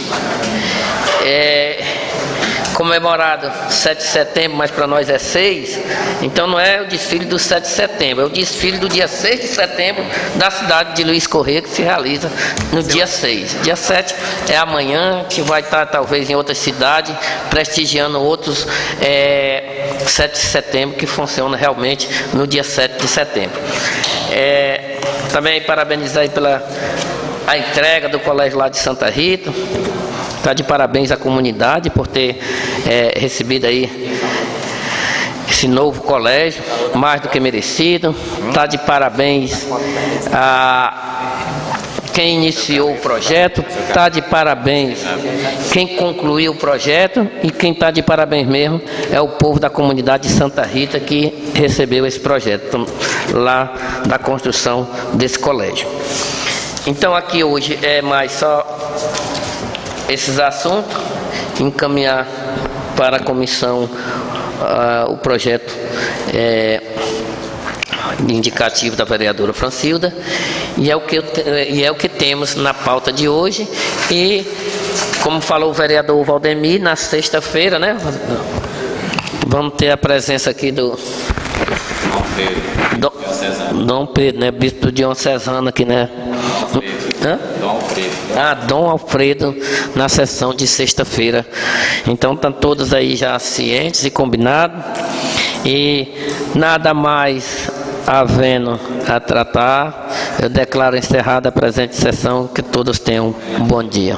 [SPEAKER 1] comemorado 7 de setembro, mas para nós é 6, então não é o desfile do 7 de setembro, é o desfile do dia 6 de setembro da cidade de Luiz Correia, que se realiza no dia 6. Dia 7 é amanhã, que vai estar talvez em outra cidade, prestigiando outros 7 de setembro, que funciona realmente no dia 7 de setembro. Também parabenizar aí pela entrega do colégio lá de Santa Rita. Está de parabéns à comunidade por ter recebido aí esse novo colégio, mais do que merecido. Está de parabéns a quem iniciou o projeto, está de parabéns quem concluiu o projeto, e quem está de parabéns mesmo é o povo da comunidade de Santa Rita, que recebeu esse projeto lá da construção desse colégio. Então aqui hoje é mais só esses assuntos, encaminhar para a comissão o projeto indicativo da vereadora Francilda, e é o que temos na pauta de hoje. E como falou o vereador Valdemir, na sexta-feira, né, vamos ter a presença aqui do Dom Pedro, né, bispo diocesano aqui, né? Dom Alfredo, na sessão de sexta-feira. Então estão todos aí já cientes e combinados, e nada mais havendo a tratar, eu declaro encerrada a presente sessão. Que todos tenham um bom dia.